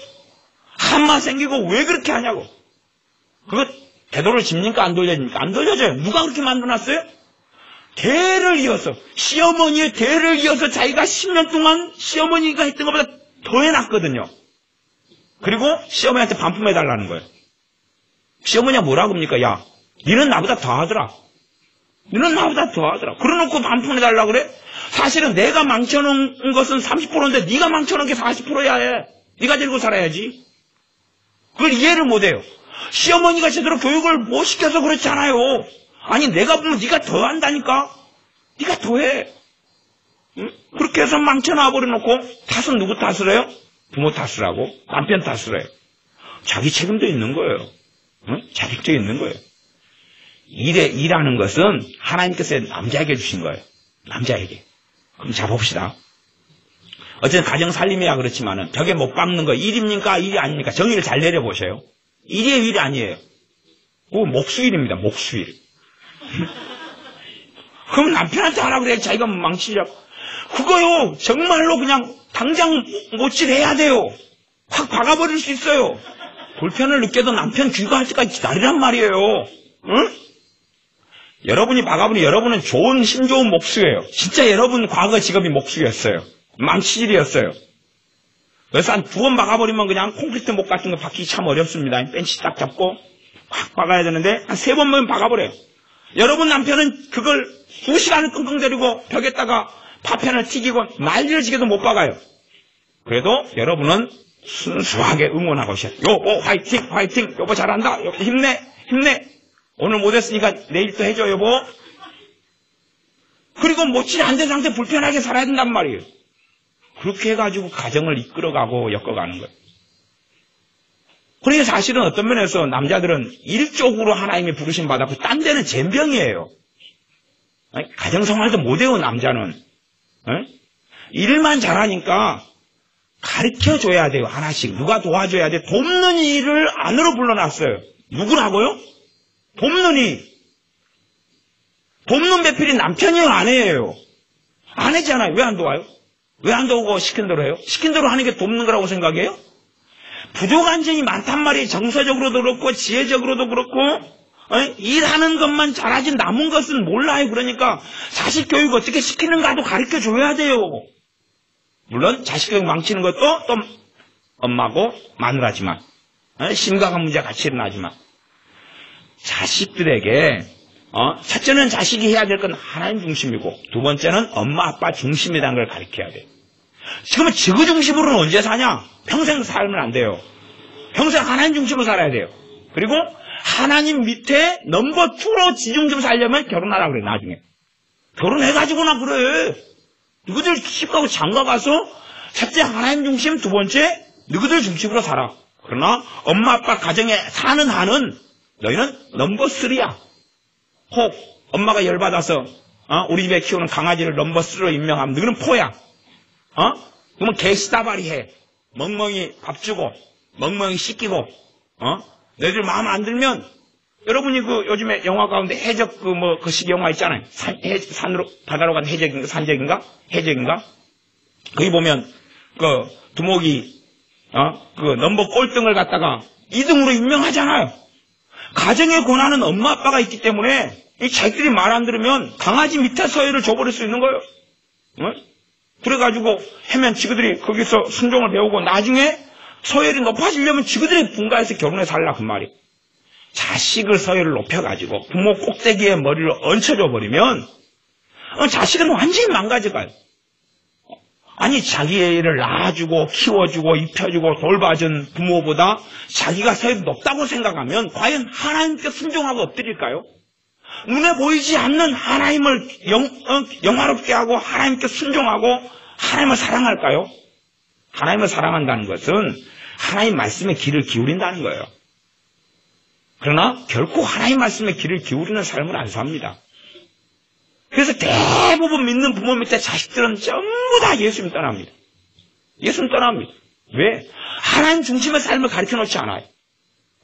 한마 생기고 왜 그렇게 하냐고. 그거 되돌을 집니까? 안 돌려집니까? 안 돌려져요. 누가 그렇게 만들어놨어요? 대를 이어서, 시어머니의 대를 이어서 자기가 10년 동안 시어머니가 했던 것보다 더 해놨거든요. 그리고 시어머니한테 반품해달라는 거예요. 시어머니가 뭐라고 합니까? 야, 니는 나보다 더 하더라. 그래놓고 반품해달라고 그래? 사실은 내가 망쳐놓은 것은 30%인데 네가 망쳐놓은 게 40%야 해. 네가 들고 살아야지. 그걸 이해를 못해요. 시어머니가 제대로 교육을 못 시켜서 그렇잖아요. 아니 내가 보면 네가 더 한다니까. 네가 더 해. 응? 그렇게 해서 망쳐놔버려놓고 탓은 누구 탓을 해요? 부모 탓을 하고 남편 탓을 해요. 자기 책임도 있는 거예요. 응? 자격도 있는 거예요. 일하는 것은 하나님께서 남자에게 주신 거예요. 남자에게. 그럼 자 봅시다. 어쨌든 가정 살림이야 그렇지만은 벽에 못 박는 거 일입니까? 일이 아닙니까? 정의를 잘 내려보세요. 일이에요, 일이 아니에요. 그거 목수일입니다. 목수일. 그럼 남편한테 하라 그래. 자기가 망치려고. 그거요. 정말로 그냥 당장 못질해야 돼요. 확 박아버릴 수 있어요. 불편을 느껴도 남편 귀가할 때까지 기다리란 말이에요. 응? 여러분이 박아보니 여러분은 좋은 힘 좋은 목수예요. 진짜 여러분 과거 직업이 목수였어요. 망치질이었어요. 그래서 한 2번 박아버리면 그냥 콘크리트 목 같은 거 박기 참 어렵습니다. 벤치 딱 잡고 확 박아야 되는데 한 3번만 박아버려요. 여러분 남편은 그걸 2시간을 끙끙 대리고 벽에다가 파편을 튀기고 난리를 지게도 못 박아요. 그래도 여러분은 순수하게 응원하고 있어요. 여보 화이팅 화이팅 여보 잘한다 여보 힘내 오늘 못했으니까 내일 또 해줘 여보. 그리고 못질 안 된 상태 불편하게 살아야 된단 말이에요. 그렇게 해가지고 가정을 이끌어가고 엮어가는 거예요. 그러니까 사실은 어떤 면에서 남자들은 일적으로 하나님의 부르심 받았고 딴 데는 젬병이에요. 가정생활도 못해요 남자는. 일만 잘하니까 가르쳐줘야 돼요. 하나씩. 누가 도와줘야 돼. 돕는 일을 안으로 불러놨어요. 누구라고요? 돕는 일. 돕는 배필이 남편이에요 아내예요? 아내잖아요. 왜 안 도와요? 왜 안 도우고 시킨 대로 해요? 시킨 대로 하는 게 돕는 거라고 생각해요? 부족한 점이 많단 말이에요. 정서적으로도 그렇고 지혜적으로도 그렇고 일하는 것만 잘하지 남은 것은 몰라요. 그러니까 자식 교육 어떻게 시키는가도 가르쳐줘야 돼요. 물론 자식 교육 망치는 것도 또 엄마고 마누라지만 심각한 문제가 같이 일어나지만 자식들에게 첫째는 자식이 해야 될 건 하나님 중심이고 두 번째는 엄마 아빠 중심이라는 걸 가르쳐야 돼요. 지금은 지구 중심으로는 언제 사냐? 평생 살면 안 돼요. 평생 하나님 중심으로 살아야 돼요. 그리고 하나님 밑에 넘버 2로 지중심 살려면 결혼하라 그래. 나중에 결혼해가지고나 그래. 너희들 시집가고 장가가서 첫째 하나님 중심, 두 번째 너희들 중심으로 살아. 그러나 엄마 아빠 가정에 사는 한은 너희는 넘버 3야. 혹 엄마가 열받아서 우리 집에 키우는 강아지를 넘버3로 임명하면 너는 포야. 그러면 개시다발이 해. 멍멍이 밥 주고 멍멍이 씻기고 너희들 마음 안 들면 여러분이 요즘에 영화 가운데 해적 그 시기 영화 있잖아요. 산으로 바다로 간 해적인가 산적인가 해적인가 거기 보면 두목이 넘버 꼴등을 갖다가 2등으로 임명하잖아요. 가정의 권한은 엄마 아빠가 있기 때문에 이 자기들이 말 안 들으면 강아지 밑에 서열을 줘버릴 수 있는 거예요. 그래가지고 하면 지그들이 거기서 순종을 배우고 나중에 서열이 높아지려면 지그들이 분가해서 결혼해서 살라 그 말이. 자식을 서열을 높여가지고 부모 꼭대기에 머리를 얹혀줘 버리면 자식은 완전히 망가져가요. 아니 자기 애를 낳아주고 키워주고 입혀주고 돌봐준 부모보다 자기가 서열이 높다고 생각하면 과연 하나님께 순종하고 엎드릴까요? 눈에 보이지 않는 하나님을 영화롭게 하고 하나님께 순종하고 하나님을 사랑할까요? 하나님을 사랑한다는 것은 하나님 말씀에 귀를 기울인다는 거예요. 그러나 결코 하나님 말씀에 귀를 기울이는 삶을 안 삽니다. 그래서 대부분 믿는 부모 밑에 자식들은 전부 다 예수님 떠납니다. 예수님 떠납니다. 왜? 하나님 중심의 삶을 가르쳐 놓지 않아요.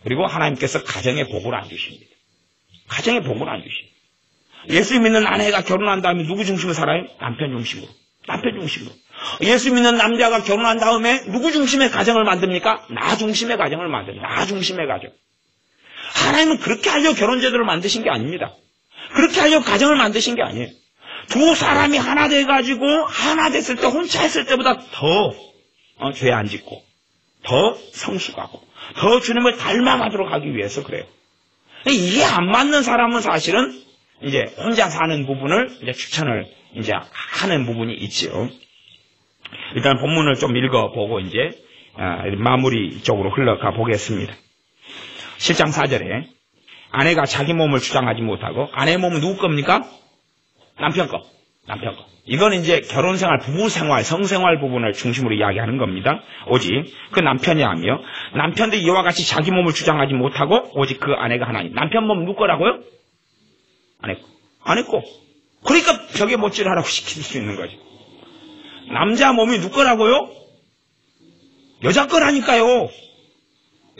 그리고 하나님께서 가정의 복을 안 주십니다. 가정의 복을 안 주십니다. 예수 믿는 아내가 결혼한 다음에 누구 중심으로 살아요? 남편 중심으로. 남편 중심으로. 예수 믿는 남자가 결혼한 다음에 누구 중심의 가정을 만듭니까? 나 중심의 가정을 만듭니다. 나 중심의 가정. 하나님은 그렇게 하려고 결혼제도를 만드신 게 아닙니다. 그렇게 하려고 가정을 만드신 게 아니에요. 두 사람이 하나 돼가지고 하나 됐을 때 혼자 했을 때보다 더 죄 안 짓고 더 성숙하고 더 주님을 닮아가도록 하기 위해서 그래요. 이게 안 맞는 사람은 사실은 이제 혼자 사는 부분을 이제 추천을 이제 하는 부분이 있지요. 일단 본문을 좀 읽어보고 이제 마무리 쪽으로 흘러가 보겠습니다. 7장 4절에 아내가 자기 몸을 주장하지 못하고 아내의 몸은 누구 겁니까? 남편 거. 남편 거. 이건 이제 결혼생활, 부부생활, 성생활 부분을 중심으로 이야기하는 겁니다. 오직 그 남편이 하며 남편도 이와 같이 자기 몸을 주장하지 못하고 오직 그 아내가 하나님. 남편 몸 누구 거라고요? 아내 거. 아내 거. 그러니까 벽에 못질하라고 시킬 수 있는 거죠. 남자 몸이 누구 거라고요? 여자 거라니까요.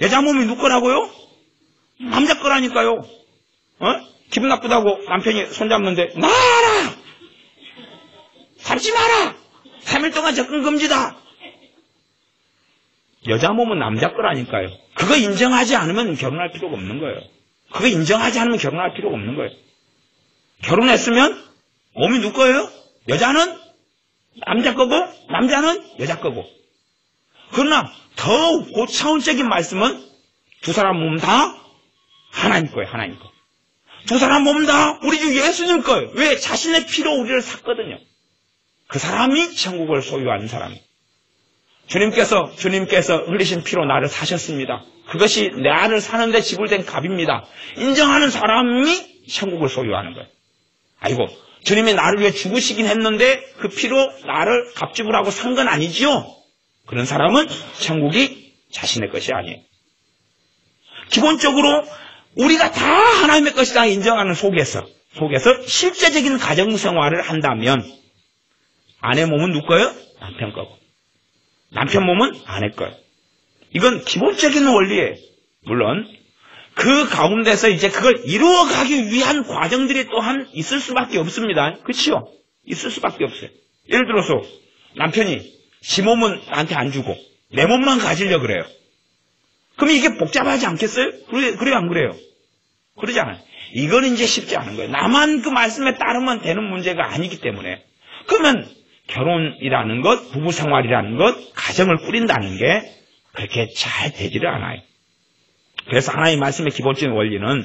여자 몸이 누구 거라고요? 남자 거라니까요. 기분 나쁘다고 남편이 손잡는데 나라! 잡지 마라! 3일 동안 접근 금지다. 여자 몸은 남자 거라니까요. 그거 인정하지 않으면 결혼할 필요가 없는 거예요. 그거 인정하지 않으면 결혼할 필요가 없는 거예요. 결혼했으면 몸이 누구 거예요? 여자는 남자 거고 남자는 여자 거고. 그러나 더 고차원적인 말씀은 두 사람 몸 다 하나님 거예요. 하나님 거. 두 사람 몸 다 우리 주 예수님 거예요. 왜? 자신의 피로 우리를 샀거든요. 그 사람이 천국을 소유하는 사람이에요. 주님께서 흘리신 피로 나를 사셨습니다. 그것이 나를 사는데 지불된 값입니다. 인정하는 사람이 천국을 소유하는 거예요. 아이고, 주님이 나를 위해 죽으시긴 했는데 그 피로 나를 값지불하고 산 건 아니지요? 그런 사람은 천국이 자신의 것이 아니에요. 기본적으로 우리가 다 하나님의 것이다 인정하는 속에서 실제적인 가정생활을 한다면 아내 몸은 누구 거예요? 남편 거고. 남편 몸은 아내 거예요. 이건 기본적인 원리예요. 물론 그 가운데서 이제 그걸 이루어가기 위한 과정들이 또한 있을 수밖에 없습니다. 그렇죠? 있을 수밖에 없어요. 예를 들어서 남편이 지 몸은 나한테 안 주고 내 몸만 가지려고 그래요. 그럼 이게 복잡하지 않겠어요? 그래요 안 그래요? 그러지 않아요. 이건 이제 쉽지 않은 거예요. 나만 그 말씀에 따르면 되는 문제가 아니기 때문에. 그러면 결혼이라는 것, 부부생활이라는 것, 가정을 꾸린다는 게 그렇게 잘 되지를 않아요. 그래서 하나님의 말씀의 기본적인 원리는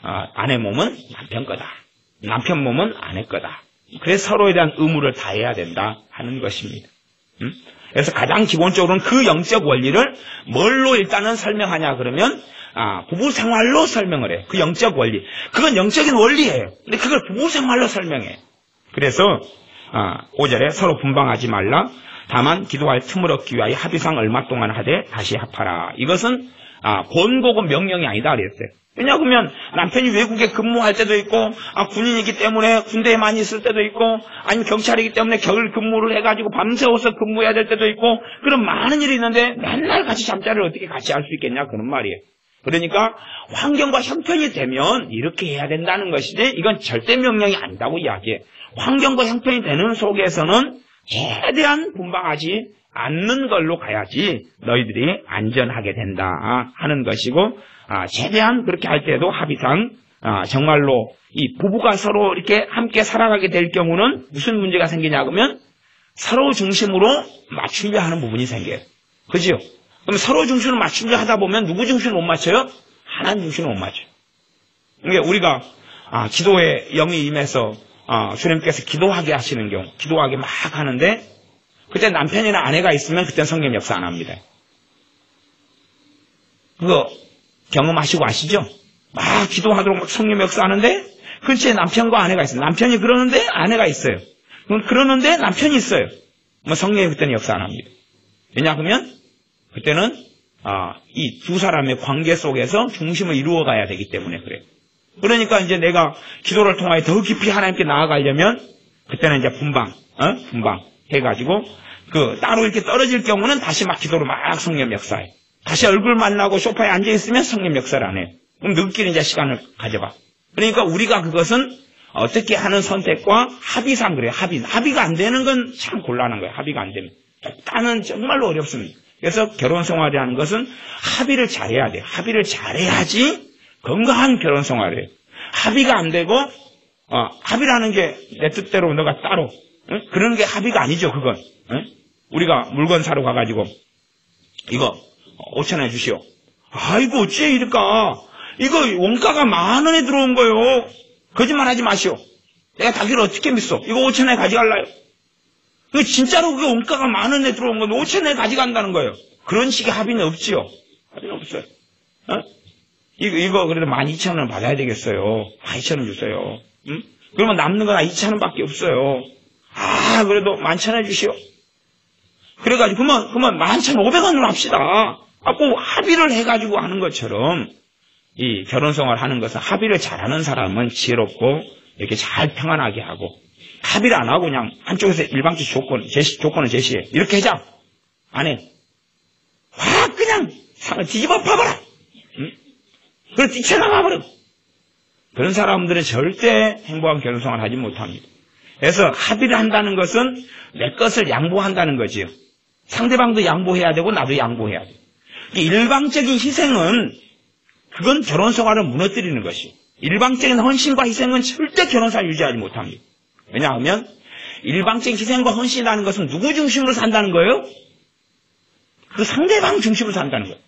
아내 몸은 남편 거다. 남편 몸은 아내 거다. 그래서 서로에 대한 의무를 다해야 된다 하는 것입니다. 그래서 가장 기본적으로는 그 영적 원리를 뭘로 일단은 설명하냐 그러면 부부생활로 설명을 해요. 그 영적 원리. 그건 영적인 원리예요. 근데 그걸 부부생활로 설명해요. 그래서 5절에 서로 분방하지 말라. 다만 기도할 틈을 얻기 위하여 합의상 얼마 동안 하되 다시 합하라. 이것은 권고고 명령이 아니다 그랬어요. 왜냐하면 남편이 외국에 근무할 때도 있고, 군인이기 때문에 군대에 많이 있을 때도 있고, 아니면 경찰이기 때문에 겨울 근무를 해가지고 밤새워서 근무해야 될 때도 있고, 그런 많은 일이 있는데 맨날 같이 잠자리를 어떻게 같이 할 수 있겠냐 그런 말이에요. 그러니까 환경과 형편이 되면 이렇게 해야 된다는 것이지 이건 절대 명령이 아니다고 이야기해. 환경과 형편이 되는 속에서는 최대한 분방하지 않는 걸로 가야지 너희들이 안전하게 된다 하는 것이고, 최대한 그렇게 할 때도 합의상 정말로 이 부부가 서로 이렇게 함께 살아가게 될 경우는 무슨 문제가 생기냐 그러면 서로 중심으로 맞추려 하는 부분이 생겨요. 그죠? 그럼 서로 중심으로 맞추려 하다 보면 누구 중심을 못 맞춰요? 하나님 중심을 못 맞춰요. 그러니까 우리가 기도에 영이 임해서 주님께서 기도하게 하시는 경우, 기도하게 막 하는데 그때 남편이나 아내가 있으면 그때 성령 역사 안 합니다. 그거 경험하시고 아시죠? 막 기도하도록 막 성령 역사 하는데 근처에 남편과 아내가 있어요. 남편이 그러는데 아내가 있어요. 그러는데 남편이 있어요. 성령이 그때는 역사 안 합니다. 왜냐하면 그때는 이 두 사람의 관계 속에서 중심을 이루어 가야 되기 때문에 그래요. 그러니까 이제 내가 기도를 통하여 더 깊이 하나님께 나아가려면 그때는 이제 분방 해가지고 따로 이렇게 떨어질 경우는 다시 막 기도로 막 성령 역사해. 다시 얼굴 만나고 소파에 앉아 있으면 성령 역사를 안 해. 그럼 너희끼리 이제 시간을 가져봐. 그러니까 우리가 그것은 어떻게 하는 선택과 합의상 그래요. 합의가 안 되는 건 참 곤란한 거예요. 합의가 안 되면. 일단은 정말로 어렵습니다. 그래서 결혼 생활이라는 것은 합의를 잘해야 돼요. 합의를 잘해야지 건강한 결혼 생활을 해요. 합의가 안 되고 합의라는 게 내 뜻대로 너가 따로 그런 게 합의가 아니죠. 그건 우리가 물건 사러 가가지고 이거 5,000원 주시오. 아이고 어째 이럴까. 이거 원가가 10,000원에 들어온 거요. 거짓말하지 마시오. 내가 자기를 어떻게 믿소. 이거 5,000원에 가져갈라요. 진짜로 그게 원가가 10,000원에 들어온 건 5,000원에 가져간다는 거예요. 그런 식의 합의는 없지요. 합의는 없어요. 이거 그래도 12,000원 받아야 되겠어요. 12,000원 주세요. 그러면 남는 건 2,000원밖에 없어요. 그래도 11,000원 주시오. 그래가지고 그러면 11,500원으로 합시다. 꼭 합의를 해가지고 하는 것처럼 이 결혼생활 하는 것은 합의를 잘하는 사람은 지혜롭고 이렇게 잘 평안하게 하고, 합의를 안 하고 그냥 한쪽에서 일방적 조건을 제시해. 이렇게 하자. 안 해. 그냥 상을 뒤집어 파버려. 그걸 뛰쳐나가버려. 그런 사람들은 절대 행복한 결혼생활을 하지 못합니다. 그래서 합의를 한다는 것은 내 것을 양보한다는 거지요. 상대방도 양보해야 되고 나도 양보해야 돼. 일방적인 희생은 그건 결혼생활을 무너뜨리는 것이. 일방적인 헌신과 희생은 절대 결혼생활을 유지하지 못합니다. 왜냐하면 일방적인 희생과 헌신이라는 것은 누구 중심으로 산다는 거예요? 그 상대방 중심으로 산다는 거예요.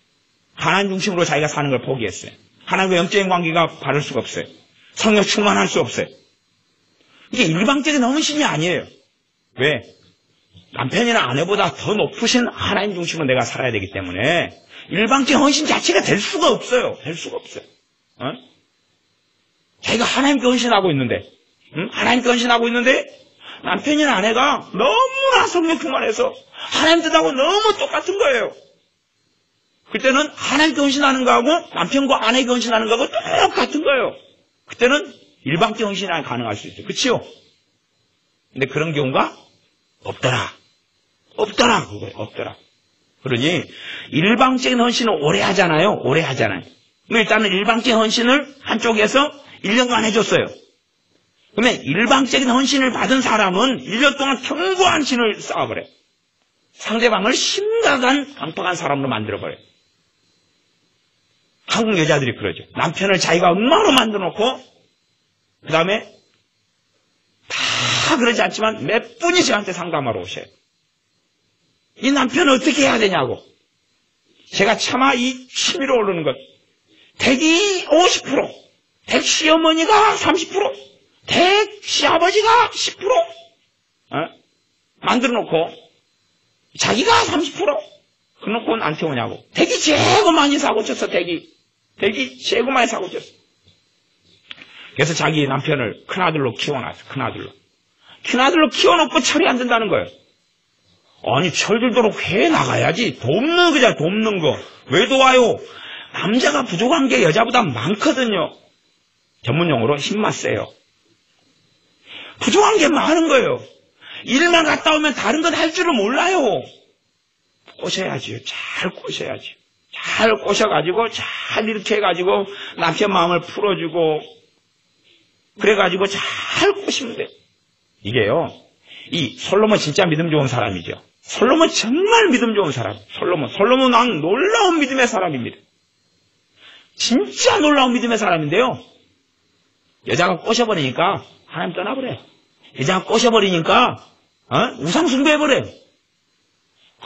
하나님 중심으로 자기가 사는 걸 포기했어요. 하나님과 영적인 관계가 바를 수가 없어요. 성령 충만할 수 없어요. 이게 일방적인 헌신이 아니에요. 왜? 남편이나 아내보다 더 높으신 하나님 중심으로 내가 살아야 되기 때문에 일방적인 헌신 자체가 될 수가 없어요. 될 수가 없어요. 자기가 하나님께 헌신하고 있는데, 하나님께 헌신하고 있는데 남편이나 아내가 너무나 성령 충만해서 하나님 뜻하고 너무 똑같은 거예요. 그때는 하나님께 헌신하는 거하고 남편과 아내에게 헌신하는 거하고 똑같은 거예요. 그때는 일방적인 헌신이 가능할 수 있어요. 그치요? 근데 그런 경우가 없더라. 그거예요. 없더라. 그러니 일방적인 헌신을 오래 하잖아요. 일단은 일방적인 헌신을 한쪽에서 1년간 해줬어요. 그러면 일방적인 헌신을 받은 사람은 1년 동안 견고한 신을 쌓아버려요. 상대방을 심각한 강팍한 사람으로 만들어버려요. 한국 여자들이 그러죠. 남편을 자기가 엉망으로 만들어놓고 그 다음에 다 그러지 않지만 몇 분이 저한테 상담하러 오셔요. 이 남편은 어떻게 해야 되냐고. 제가 차마 이 취미로 오르는 것, 댁이 50%, 댁 시어머니가 30%, 댁 시아버지가 10% 만들어놓고 자기가 30% 그놓고 나한테 오냐고. 댁이 제일 많이 사고 쳤어. 댁이 제일 많이 사고 쳤어. 그래서 자기 남편을 큰아들로 키워놨어. 큰아들로 키워놓고 철이 안 든다는 거예요. 아니 철들도록 회 나가야지. 돕는 거. 왜 도와요? 남자가 부족한 게 여자보다 많거든요. 전문용어로 힘만 세요. 부족한 게 많은 거예요. 일만 갔다 오면 다른 건 할 줄을 몰라요. 꼬셔야지요. 잘 꼬셔야지. 잘 꼬셔가지고 잘 이렇게 해가지고 남편 마음을 풀어주고 그래가지고 잘 꼬시면 돼요. 이게요. 이 솔로몬 진짜 믿음 좋은 사람이죠. 솔로몬 정말 믿음 좋은 사람. 솔로몬 왕 놀라운 믿음의 사람입니다. 진짜 놀라운 믿음의 사람인데요. 여자가 꼬셔버리니까 하나님 떠나버려요. 여자가 꼬셔버리니까 우상 숭배해버려요.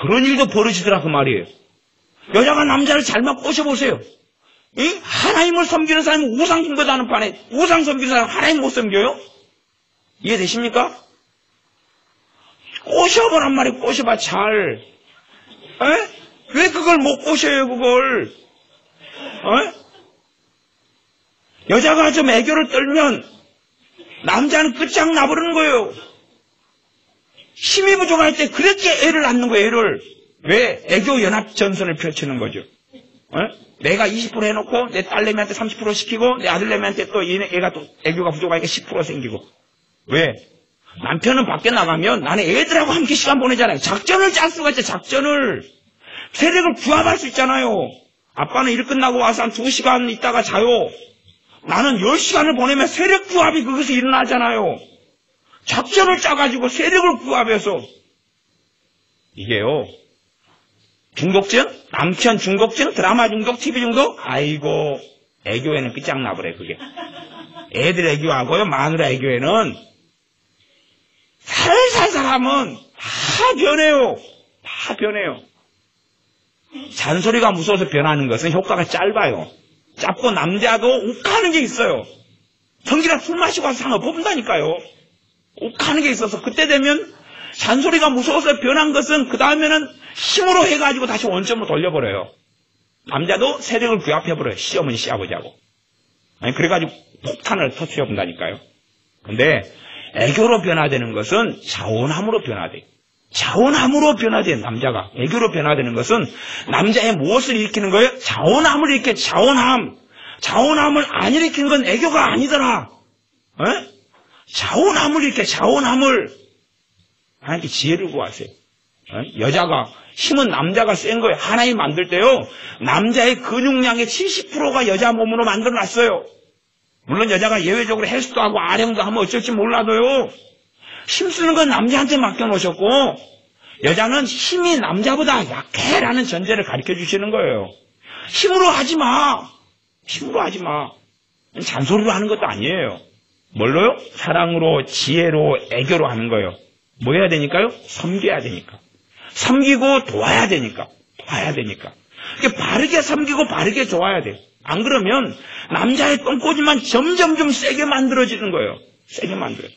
그런 일도 벌어지더라 그 말이에요. 여자가 남자를 잘못 꼬셔보세요. 이 하나님을 섬기는 사람이 우상 숭배도 하는 판에 우상 섬기는 사람 하나님 못 섬겨요? 이해되십니까? 꼬셔보란 말이에요. 꼬셔봐 잘. 왜 그걸 못 꼬셔요 그걸? 여자가 좀 애교를 떨면 남자는 끝장 나버리는 거예요. 힘이 부족할 때 그렇게 애를 낳는 거예요. 애를. 왜? 애교 연합 전선을 펼치는 거죠. 내가 20% 해놓고 내 딸내미한테 30% 시키고 내 아들내미한테 또 얘가 또 애교가 부족하니까 10% 생기고. 왜? 남편은 밖에 나가면 나는 애들하고 함께 시간 보내잖아요. 작전을 짤 수가 있죠. 작전을. 세력을 구합할 수 있잖아요. 아빠는 일 끝나고 와서 한 2시간 있다가 자요. 나는 10시간을 보내면 세력 구합이 거기서 일어나잖아요. 작전을 짜가지고 세력을 구합해서. 이게요. 중독증? 남편 중독증? 드라마 중독? TV 중독? 아이고 애교에는 끝장나버려요 그게. 애들 애교하고요 마누라 애교에는 살살살 하면 다 변해요. 다 변해요. 잔소리가 무서워서 변하는 것은 효과가 짧아요. 짧고 남자도 욱하는 게 있어요. 성기랑 술 마시고 와서 상을 뽑는다니까요. 욱하는 게 있어서 그때 되면 잔소리가 무서워서 변한 것은 그 다음에는 힘으로 해가지고 다시 원점으로 돌려버려요. 남자도 세력을 규합해버려요. 시어머니 시아버지하고. 그래가지고 폭탄을 터뜨려본다니까요. 근데 애교로 변화되는 것은 자원함으로 변화돼요. 자원함으로 변화돼요. 남자가. 애교로 변화되는 것은 남자의 무엇을 일으키는 거예요? 자원함을 일으켜. 자원함. 자원함을 안 일으키는 건 애교가 아니더라. 자원함을 일으켜. 자원함을. 하나님께 지혜를 구하세요. 여자가 힘은 남자가 센 거예요. 하나님 만들 때요. 남자의 근육량의 70%가 여자 몸으로 만들어놨어요. 물론 여자가 예외적으로 헬스도 하고 아령도 하면 어쩔지 몰라도요. 힘쓰는 건 남자한테 맡겨놓으셨고 여자는 힘이 남자보다 약해라는 전제를 가르쳐주시는 거예요. 힘으로 하지 마. 힘으로 하지 마. 잔소리로 하는 것도 아니에요. 뭘로요? 사랑으로, 지혜로, 애교로 하는 거예요. 뭐 해야 되니까요? 섬겨야 되니까. 섬기고 도와야 되니까. 도와야 되니까. 바르게 섬기고 바르게 도와야 돼요. 안 그러면 남자의 똥꼬지만 점점 좀 세게 만들어지는 거예요. 세게 만들어요.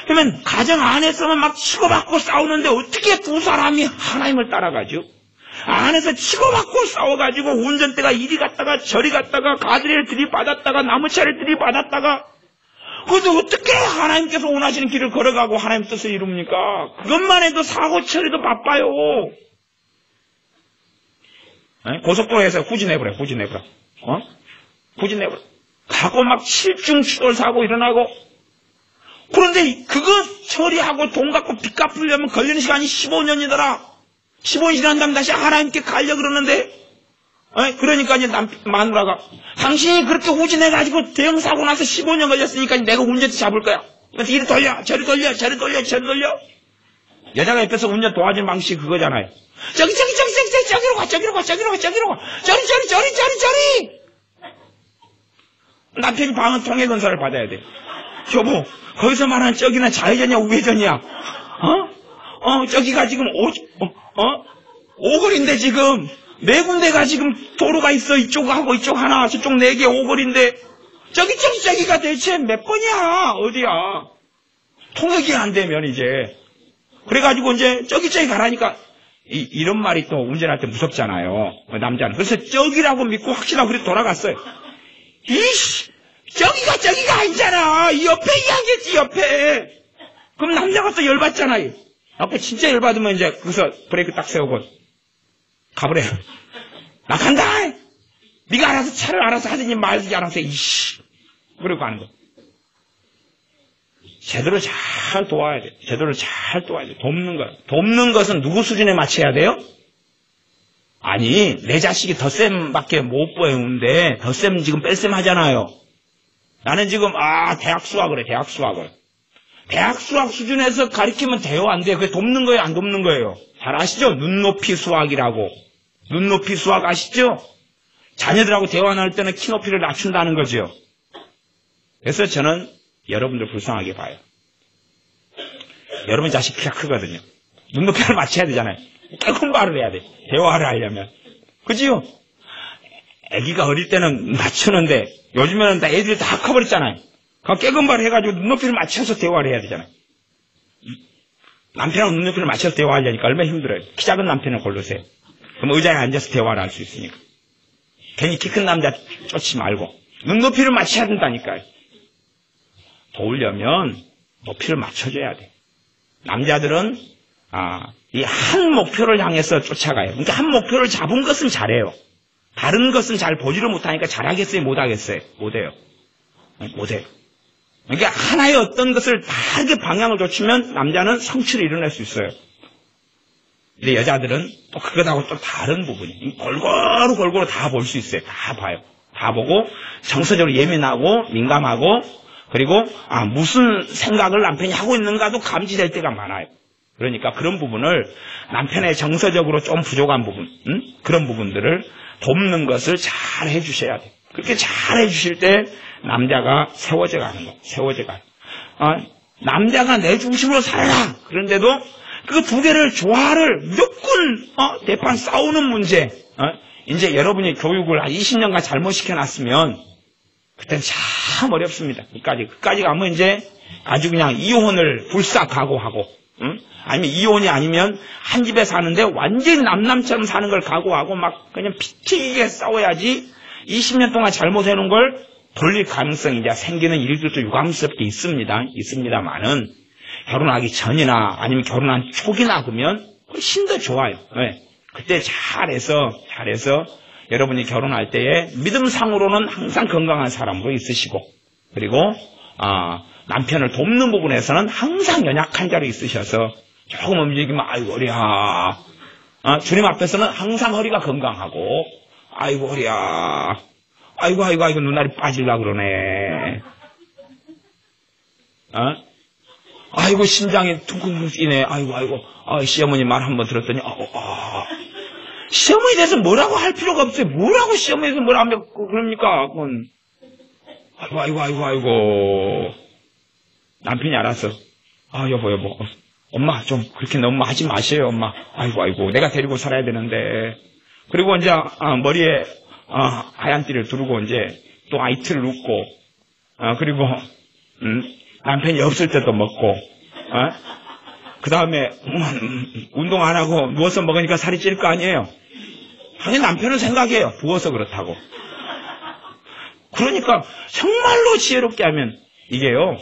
그러면 가정 안에서만 막 치고받고 싸우는데 어떻게 두 사람이 하나님을 따라가죠? 안에서 치고받고 싸워가지고 운전대가 이리 갔다가 저리 갔다가 가드레일 들이받았다가 나무차를 들이받았다가 그것도 어떻게 하나님께서 원하시는 길을 걸어가고 하나님 뜻을 이룹니까? 그것만 해도 사고 처리도 바빠요. 고속도로에서 후진해버려. 후진해버려. 가고 막 7중 추돌 사고 일어나고 그런데 그거 처리하고 돈 갚고 빚 갚으려면 걸리는 시간이 15년이더라. 15년 지난다면 다시 하나님께 가려 그러는데 그러니까 이제 마누라가 당신이 그렇게 후진해가지고 대형 사고 나서 15년 걸렸으니까 내가 운전대 잡을 거야. 그래서 이리 돌려 저리 돌려 저리 돌려 저리 돌려. 여자가 옆에서 운전 도와주는 방식이 그거잖아요. 저기로 가 저기로 저리 남편이 방은 통해건설을 받아야 돼. 여보 거기서 말하는 저기는 좌회전이야 우회전이야? 저기가 지금 오거리인데 지금 네 군데가 지금 도로가 있어. 이쪽하고 이쪽 하나 저쪽 4개 오거리인데 저기가 대체 몇 번이야? 어디야? 통역이 안 되면 이제 그래가지고 이제 저기 가라니까 이런 말이 또 운전할 때 무섭잖아요. 남자는. 그래서 저기라고 믿고 확실하고 그래서 돌아갔어요. 이씨 저기가 아니잖아. 이 옆에 이야기했지 옆에. 그럼 남자가 또 열받잖아요. 앞에 진짜 열받으면 이제 거기서 브레이크 딱 세우고 가버려요. 나 간다. 네가 알아서 차를 알아서 하든지 말든지 알아서 이씨 그러고 하는 거. 제대로 잘 도와야 돼. 제대로 잘 도와야 돼. 돕는 것은 누구 수준에 맞춰야 돼요? 아니, 내 자식이 덧셈밖에 못 배우는데 덧셈 지금 뺄셈 하잖아요. 나는 지금 대학 수학을 해. 대학 수학을. 대학 수학 수준에서 가르치면 돼요? 안 돼요? 그게 돕는 거예요? 안 돕는 거예요? 잘 아시죠? 눈높이 수학이라고. 눈높이 수학 아시죠? 자녀들하고 대화 나눌 때는 키높이를 낮춘다는 거죠. 그래서 저는 여러분들 불쌍하게 봐요. 여러분 자식 키가 크거든요. 눈높이를 맞춰야 되잖아요. 깨콤바를 해야 돼. 대화를 하려면. 그지요? 아기가 어릴 때는 맞추는데 요즘에는 다 애들이 다 커버렸잖아요. 깨금바를 해가지고 눈높이를 맞춰서 대화를 해야 되잖아요. 남편하고 눈높이를 맞춰서 대화하려니까 얼마나 힘들어요. 키 작은 남편을 고르세요. 그럼 의자에 앉아서 대화를 할 수 있으니까. 괜히 키 큰 남자 쫓지 말고 눈높이를 맞춰야 된다니까요. 도우려면 높이를 맞춰줘야 돼. 남자들은 이 한 목표를 향해서 쫓아가요. 그러니까 한 목표를 잡은 것은 잘해요. 다른 것은 잘 보지를 못하니까 잘하겠어요? 못하겠어요? 못해요. 못해요. 그러니까 하나의 어떤 것을 다르게 방향을 줬으면 남자는 성취를 이뤄낼 수 있어요. 근데 여자들은 또 그것하고 또 다른 부분이 골고루 다 볼 수 있어요. 다 봐요. 다 보고 정서적으로 예민하고 민감하고 그리고 무슨 생각을 남편이 하고 있는가도 감지될 때가 많아요. 그러니까 그런 부분을 남편의 정서적으로 좀 부족한 부분 그런 부분들을 돕는 것을 잘 해주셔야 돼요. 그렇게 잘 해주실 때 남자가 세워져 가는 거예요. 세워져 가요. 남자가 내 중심으로 살라. 그런데도 그 두 개를 조화를 무조건 대판 싸우는 문제. 이제 여러분이 교육을 한 20년간 잘못 시켜놨으면 그때는 참 어렵습니다. 그까지 가면 이제 아주 그냥 이혼을 불사 각오하고 아니면 이혼이 아니면 한 집에 사는데 완전히 남남처럼 사는 걸 각오하고 막 그냥 피튀기게 싸워야지 20년 동안 잘못해놓은 걸 돌릴 가능성이 이제 생기는 일들도 유감스럽게 있습니다만은 결혼하기 전이나 아니면 결혼한 초기나 그러면 훨씬 더 좋아요. 네. 그때 잘해서 여러분이 결혼할 때에 믿음상으로는 항상 건강한 사람으로 있으시고 그리고 남편을 돕는 부분에서는 항상 연약한 자로 있으셔서 조금 움직이면 아이고 허리야. 주님 앞에서는 항상 허리가 건강하고 아이고 허리야. 아이고 눈알이 빠지려고 그러네. 아이고 심장이 퉁퉁 뛰네. 아이고 시어머니 말 한번 들었더니 시어머니에 대해서 뭐라고 할 필요가 없어요. 뭐라고 시어머니에 대해서 뭐라 하면 그럽니까? 그건 아이고 남편이 알아서 여보 엄마 좀 그렇게 너무 하지 마세요 엄마. 아이고 내가 데리고 살아야 되는데. 그리고 이제 머리에 하얀 띠를 두르고 이제 또 이틀을 눕고 그리고 남편이 없을 때도 먹고 그 다음에 운동 안 하고 누워서 먹으니까 살이 찔 거 아니에요. 당연히 남편은 생각해요. 부어서 그렇다고. 그러니까 정말로 지혜롭게 하면 이게요.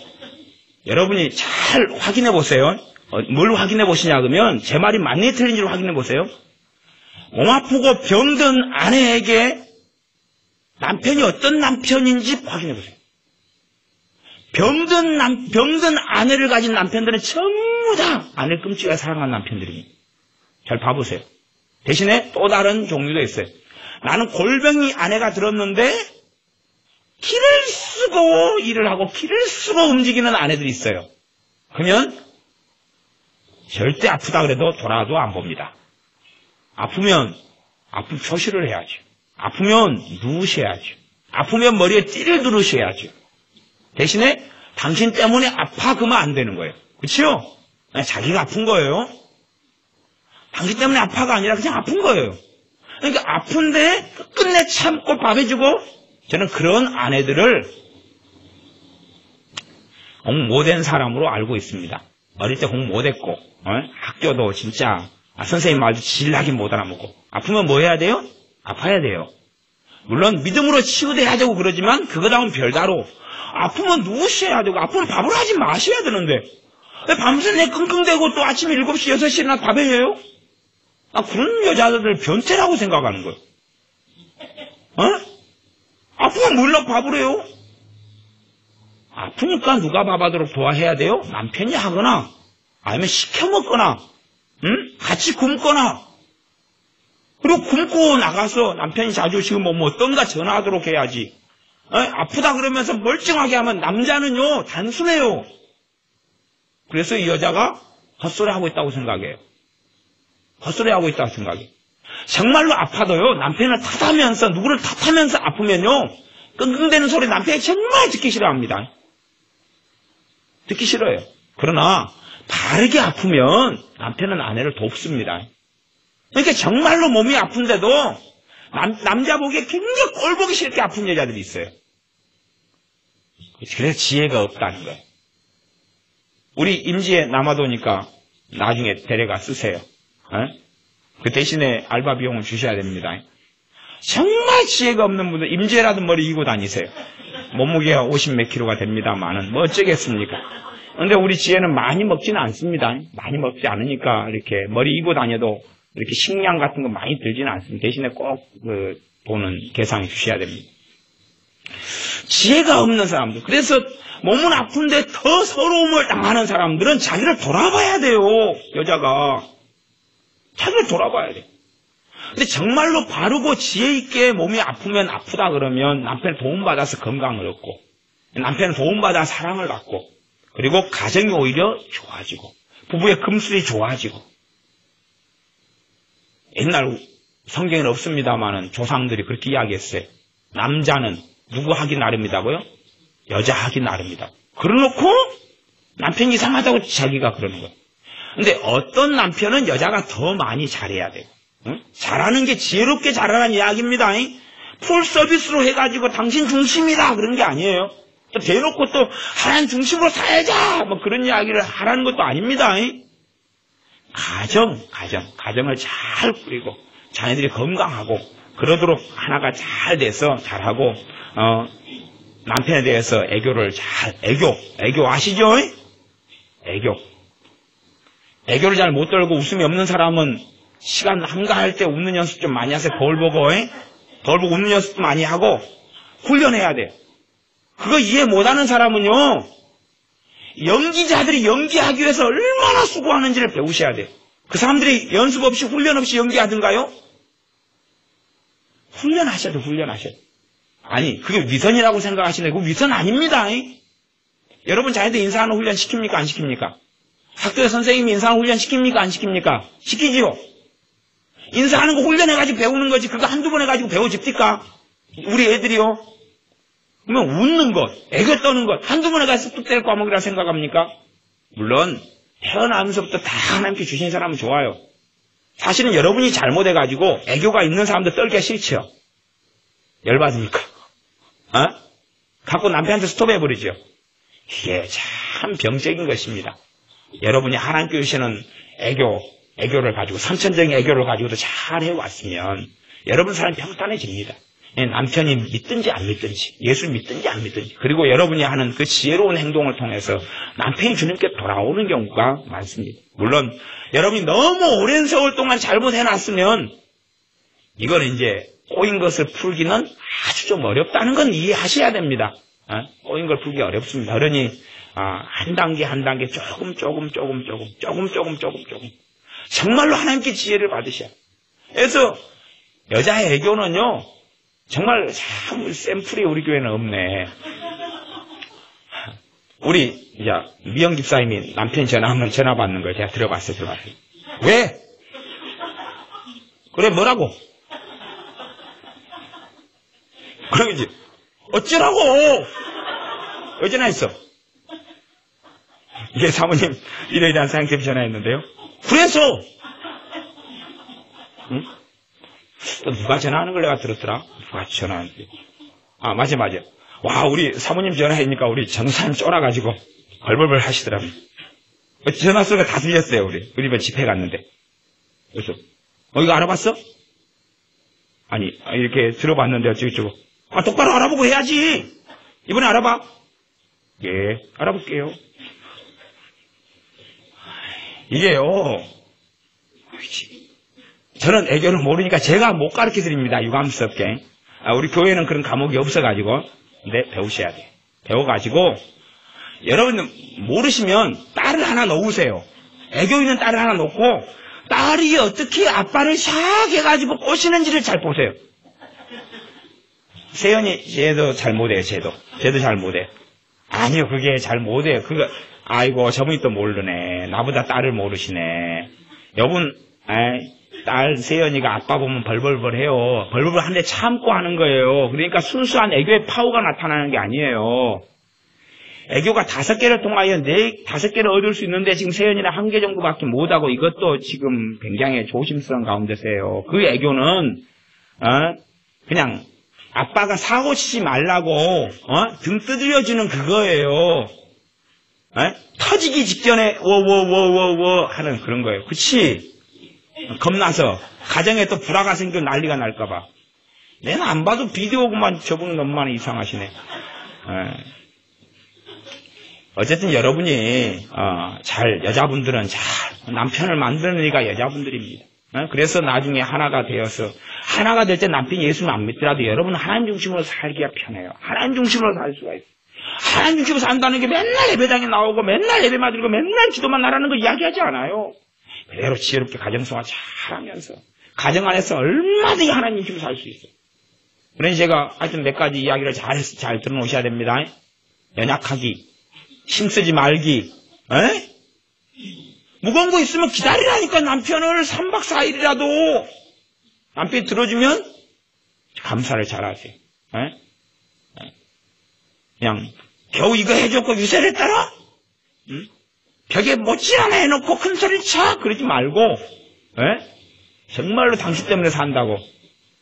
여러분이 잘 확인해 보세요. 뭘 확인해 보시냐 그러면 제 말이 맞는지 틀린지를 확인해 보세요. 몸 아프고 병든 아내에게 남편이 어떤 남편인지 확인해 보세요. 병든 아내를 가진 남편들은 전부 다 아내를 끔찍하게 사랑하는 남편들입니다. 잘 봐보세요. 대신에 또 다른 종류도 있어요. 나는 골병이 아내가 들었는데 기를 쓰고 일을 하고 기를 쓰고 움직이는 아내들이 있어요. 그러면 절대 아프다 그래도 돌아도 안 봅니다. 아프면 표시를 해야죠. 아프면 누우셔야죠. 아프면 머리에 띠를 두르셔야죠. 대신에 당신 때문에 아파 그러면 안 되는 거예요. 그렇죠? 자기가 아픈 거예요. 당신 때문에 아파가 아니라 그냥 아픈 거예요. 그러니까 아픈데 끝내 참고 밥해주고 저는 그런 아내들을 공부 못한 사람으로 알고 있습니다. 어릴 때 공부 못했고 학교도 진짜 선생님 말도 질나게 못 알아먹고 아프면 뭐 해야 돼요? 아파야 돼요. 물론 믿음으로 치유돼야 되고 그러지만 그거랑은 별다로 아프면 누우셔야 되고 아프면 밥을 하지 마셔야 되는데 왜 밤새 내 끙끙대고 또 아침 7시 6시에 나 밥해요? 그런 여자들 변태라고 생각하는 거예요. 아프면 뭘로 밥을 해요? 아프니까 누가 밥하도록 도와해야 돼요? 남편이 하거나 아니면 시켜 먹거나 같이 굶거나 그리고 굶고 나가서 남편이 자주 지금 뭐 어떤가 전화하도록 해야지. 아프다 그러면서 멀쩡하게 하면 남자는요 단순해요. 그래서 이 여자가 헛소리하고 있다고 생각해요. 헛소리하고 있다고 생각해요. 정말로 아파도요 남편을 탓하면서 누구를 탓하면서 아프면요 끙끙대는 소리 남편이 정말 듣기 싫어합니다. 듣기 싫어요. 그러나 바르게 아프면 남편은 아내를 돕습니다. 그러니까 정말로 몸이 아픈데도 남자 보기에 굉장히 꼴보기 싫게 아픈 여자들이 있어요. 그래서 지혜가 없다는 거예요. 우리 임지에 남아도니까 나중에 데려가 쓰세요. 그 대신에 알바 비용을 주셔야 됩니다. 정말 지혜가 없는 분들 임지에라도 머리 이고 다니세요. 몸무게가 50 몇 킬로가 됩니다만은 뭐 어쩌겠습니까? 근데 우리 지혜는 많이 먹지는 않습니다. 많이 먹지 않으니까 이렇게 머리 이고 다녀도 이렇게 식량 같은 거 많이 들지는 않습니다. 대신에 꼭 그 돈은 계산해 주셔야 됩니다. 지혜가 없는 사람들. 그래서 몸은 아픈데 더 서러움을 당하는 사람들은 자기를 돌아봐야 돼요. 여자가. 자기를 돌아봐야 돼요. 근데 정말로 바르고 지혜 있게 몸이 아프면 아프다 그러면 남편을 도움받아서 건강을 얻고 남편을 도움받아 사랑을 받고 그리고 가정이 오히려 좋아지고 부부의 금슬이 좋아지고 옛날 성경에는 없습니다만은 조상들이 그렇게 이야기했어요. 남자는 누구 하기 나름이다고요? 여자 하기 나름이다. 그러놓고 남편이 이상하다고 자기가 그러는 거예요. 근데 어떤 남편은 여자가 더 많이 잘해야 돼요. 응? 잘하는 게 지혜롭게 잘하라는 이야기입니다. 풀 서비스로 해가지고 당신 중심이다 그런 게 아니에요. 또 대놓고 또 하나님 중심으로 살자 뭐 그런 이야기를 하라는 것도 아닙니다. 가정을 잘 꾸리고 자녀들이 건강하고 그러도록 하나가 잘 돼서 잘하고 남편에 대해서 애교를 애교 아시죠? 애교를 잘 못 떨고 웃음이 없는 사람은 시간 한가할 때 웃는 연습 좀 많이 하세요. 거울 보고 웃는 연습도 많이 하고 훈련해야 돼요. 그거 이해 못하는 사람은요 연기자들이 연기하기 위해서 얼마나 수고하는지를 배우셔야 돼요. 그 사람들이 연습 없이 훈련 없이 연기하던가요? 훈련하셔야 돼요. 아니 그게 위선이라고 생각하시네. 그거 위선 아닙니다. 여러분 자녀들 인사하는 훈련 시킵니까? 안 시킵니까? 학교에 선생님이 인사하는 훈련 시킵니까? 안 시킵니까? 시키지요. 인사하는 거 훈련해가지고 배우는 거지 그거 한두 번 해가지고 배워집니까? 우리 애들이요. 그러면 웃는 것, 애교 떠는 것 한두 번 해가지고 뚝 뗄 과목이라 생각합니까? 물론 태어나면서부터 다 하나님께 주신 사람은 좋아요. 사실은 여러분이 잘못해가지고 애교가 있는 사람도 떨기가 싫죠. 열받으니까. 갖고 남편한테 스톱해버리죠. 이게 참 병적인 것입니다. 여러분이 하나님께 주시는 애교를 가지고 선천적인 애교를 가지고도 잘 해왔으면 여러분 삶이 평탄해집니다. 남편이 믿든지 안 믿든지 예수를 믿든지 안 믿든지 그리고 여러분이 하는 그 지혜로운 행동을 통해서 남편이 주님께 돌아오는 경우가 많습니다. 물론 여러분이 너무 오랜 세월 동안 잘못해놨으면 이건 이제 꼬인 것을 풀기는 아주 좀 어렵다는 건 이해하셔야 됩니다. 꼬인 걸 풀기 어렵습니다. 그러니 한 단계 조금 정말로 하나님께 지혜를 받으셔야. 그래서 여자의 애교는요 정말 참 샘플이 우리 교회는 없네. 우리 이제 미영 집사님이 남편 전화하면 전화 받는 걸 제가 들어봤어요. 왜? 그래 뭐라고? 그러겠지. 어쩌라고? 왜 전화했어? 이게 사모님 일요일에 한 사장님 전화했는데요. 그래서 응? 또 누가 전화하는 걸 내가 들었더라. 누가 전화하는데. 맞아. 와 우리 사모님 전화하니까 우리 전사님 쫄아가지고 벌벌벌 하시더라고요. 전화 소리가 다 들렸어요. 우리 집에 집회 갔는데. 그래서 이거 알아봤어? 아니 이렇게 들어봤는데 어쩌고저쩌고. 똑바로 알아보고 해야지. 이번에 알아봐. 예 알아볼게요. 이게요 저는 애교를 모르니까 제가 못 가르쳐 드립니다. 유감스럽게. 우리 교회는 그런 과목이 없어가지고. 근데 배우셔야 돼요. 배워가지고, 여러분 모르시면 딸을 하나 놓으세요. 애교 있는 딸을 하나 놓고, 딸이 어떻게 아빠를 샥 해가지고 꼬시는지를 잘 보세요. 세연이, 쟤도 잘 못해요, 쟤도 잘 못해요. 아니요, 그게 잘 못해요. 아이고, 저분이 또 모르네. 나보다 딸을 모르시네. 여분, 딸 세연이가 아빠 보면 벌벌벌 해요. 벌벌벌 한데 참고 하는 거예요. 그러니까 순수한 애교의 파워가 나타나는 게 아니에요. 애교가 5개를 통하여 5개를 얻을 수 있는데 지금 세연이는 1개 정도밖에 못하고 이것도 지금 굉장히 조심스러운 가운데서요. 그 애교는, 그냥 아빠가 사고 치지 말라고, 등 두드려주는 그거예요. 터지기 직전에, 워워워워워 하는 그런 거예요. 그치? 겁나서, 가정에 또 불화가 생겨 난리가 날까봐. 내가 안 봐도 비디오고만 저분은 너무나 이상하시네. 어쨌든 여러분이, 여자분들은 잘, 남편을 만드는 이가 여자분들입니다. 그래서 나중에 하나가 되어서, 하나가 될 때 남편이 예수를 안 믿더라도 여러분은 하나님 중심으로 살기가 편해요. 하나님 중심으로 살 수가 있어요. 하나님 중심으로 산다는 게 맨날 예배당에 나오고 맨날 예배만 드리고 맨날 기도만 하라는 거 이야기하지 않아요. 그대로 지혜롭게 가정생활 잘하면서 가정 안에서 얼마든지 하나님 중심으로 살 수 있어요. 그러니 제가 하여튼 몇 가지 이야기를 잘 들어놓으셔야 됩니다. 연약하기, 힘쓰지 말기, 무거운 거 있으면 기다리라니까. 남편을 3박 4일이라도 남편이 들어주면 감사를 잘하세요. 그냥 겨우 이거 해줬고 유세를 따라? 벽에 못질 하나 해놓고 큰 소리 쳐 그러지 말고, 정말로 당신 때문에 산다고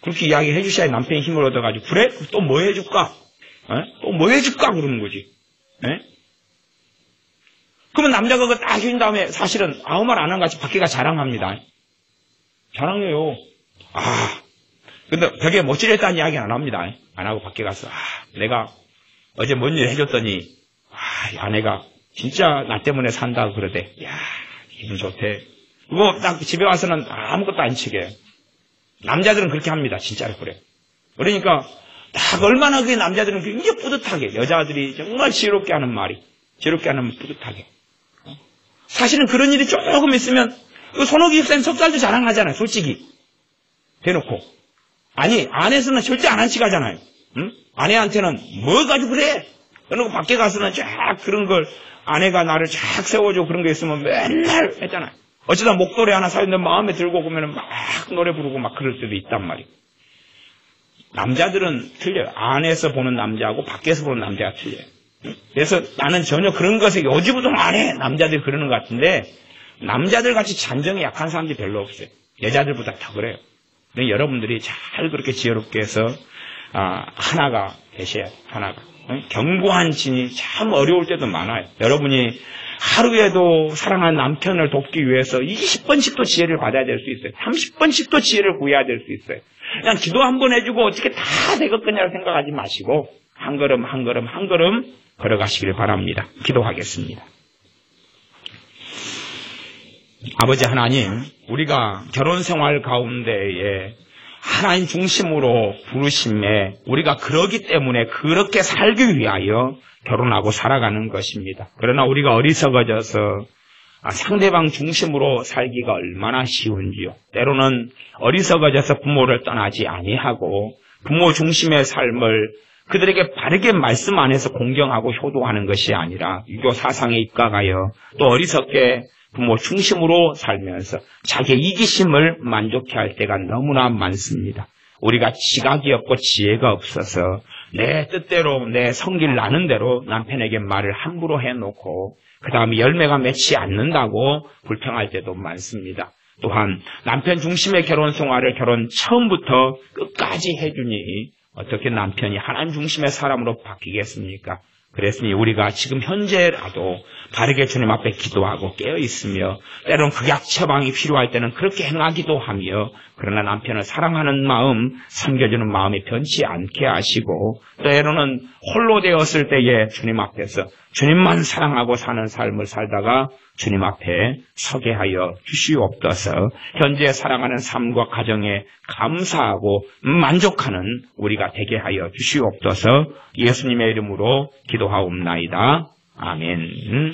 그렇게 이야기해 주셔야 남편이 힘을 얻어가지고, 그래? 또 뭐 해줄까? 또 뭐 해줄까? 그러는 거지. 그러면 남자가 그거 딱 해준 다음에 사실은 아무 말 안 한 같이 밖에가 자랑합니다. 자랑해요. 근데 벽에 못질했다는 이야기 안 합니다. 안 하고 밖에 가서, 내가 어제 뭔 일 해줬더니, 아내가 진짜 나 때문에 산다고 그러대. 야, 기분 좋대. 그거 딱 집에 와서는 아무것도 안 치게. 남자들은 그렇게 합니다. 진짜로 그래. 그러니까 딱 얼마나 그게 남자들은 굉장히 뿌듯하게, 여자들이 정말 지혜롭게 하는 말이, 지혜롭게 하는 뿌듯하게. 사실은 그런 일이 조금 있으면 그 손옥이 집사님 석살도 자랑하잖아요. 솔직히 대놓고. 아니, 안에서는 절대 안 한 척 하잖아요. 아내한테는 뭐 가지고 그래? 그러고 밖에 가서는 쫙 그런 걸, 아내가 나를 쫙 세워줘 그런 게 있으면 맨날 했잖아요. 어쩌다 목도리 하나 사는데 마음에 들고 보면은 막 노래 부르고 막 그럴 때도 있단 말이에요. 남자들은 틀려요. 안에서 보는 남자하고 밖에서 보는 남자가 틀려요. 그래서 나는 전혀 그런 것에 요지부동 안 해. 남자들이 그러는 것 같은데, 남자들 같이 잔정이 약한 사람들이 별로 없어요. 여자들보다 더 그래요. 그러니까 여러분들이 잘 그렇게 지혜롭게 해서, 하나가 되셔야 돼요. 하나가. 견고한 진이 참 어려울 때도 많아요. 여러분이 하루에도 사랑하는 남편을 돕기 위해서 20번씩도 지혜를 받아야 될 수 있어요. 30번씩도 지혜를 구해야 될 수 있어요. 그냥 기도 한 번 해주고 어떻게 다 되겠거냐고 생각하지 마시고 한 걸음 한 걸음 한 걸음 걸어가시길 바랍니다. 기도하겠습니다. 아버지 하나님, 우리가 결혼생활 가운데에 하나님 중심으로 부르심에 우리가 그러기 때문에 그렇게 살기 위하여 결혼하고 살아가는 것입니다. 그러나 우리가 어리석어져서 상대방 중심으로 살기가 얼마나 쉬운지요. 때로는 어리석어져서 부모를 떠나지 아니하고 부모 중심의 삶을 그들에게 바르게 말씀 안에서 공경하고 효도하는 것이 아니라 유교 사상에 입각하여 또 어리석게 부모 중심으로 살면서 자기의 이기심을 만족해 할 때가 너무나 많습니다. 우리가 지각이 없고 지혜가 없어서 내 뜻대로 내 성질 나는 대로 남편에게 말을 함부로 해놓고 그 다음에 열매가 맺지 않는다고 불평할 때도 많습니다. 또한 남편 중심의 결혼 생활을 결혼 처음부터 끝까지 해주니 어떻게 남편이 하나님 중심의 사람으로 바뀌겠습니까? 그랬으니 우리가 지금 현재라도 바르게 주님 앞에 기도하고 깨어있으며 때로는 극약 처방이 필요할 때는 그렇게 행하기도 하며 그러나 남편을 사랑하는 마음, 섬겨주는 마음이 변치 않게 하시고 때로는 홀로 되었을 때에 주님 앞에서 주님만 사랑하고 사는 삶을 살다가 주님 앞에 서게 하여 주시옵소서. 현재 살아가는 삶과 가정에 감사하고 만족하는 우리가 되게 하여 주시옵소서. 예수님의 이름으로 기도하옵나이다. 아멘.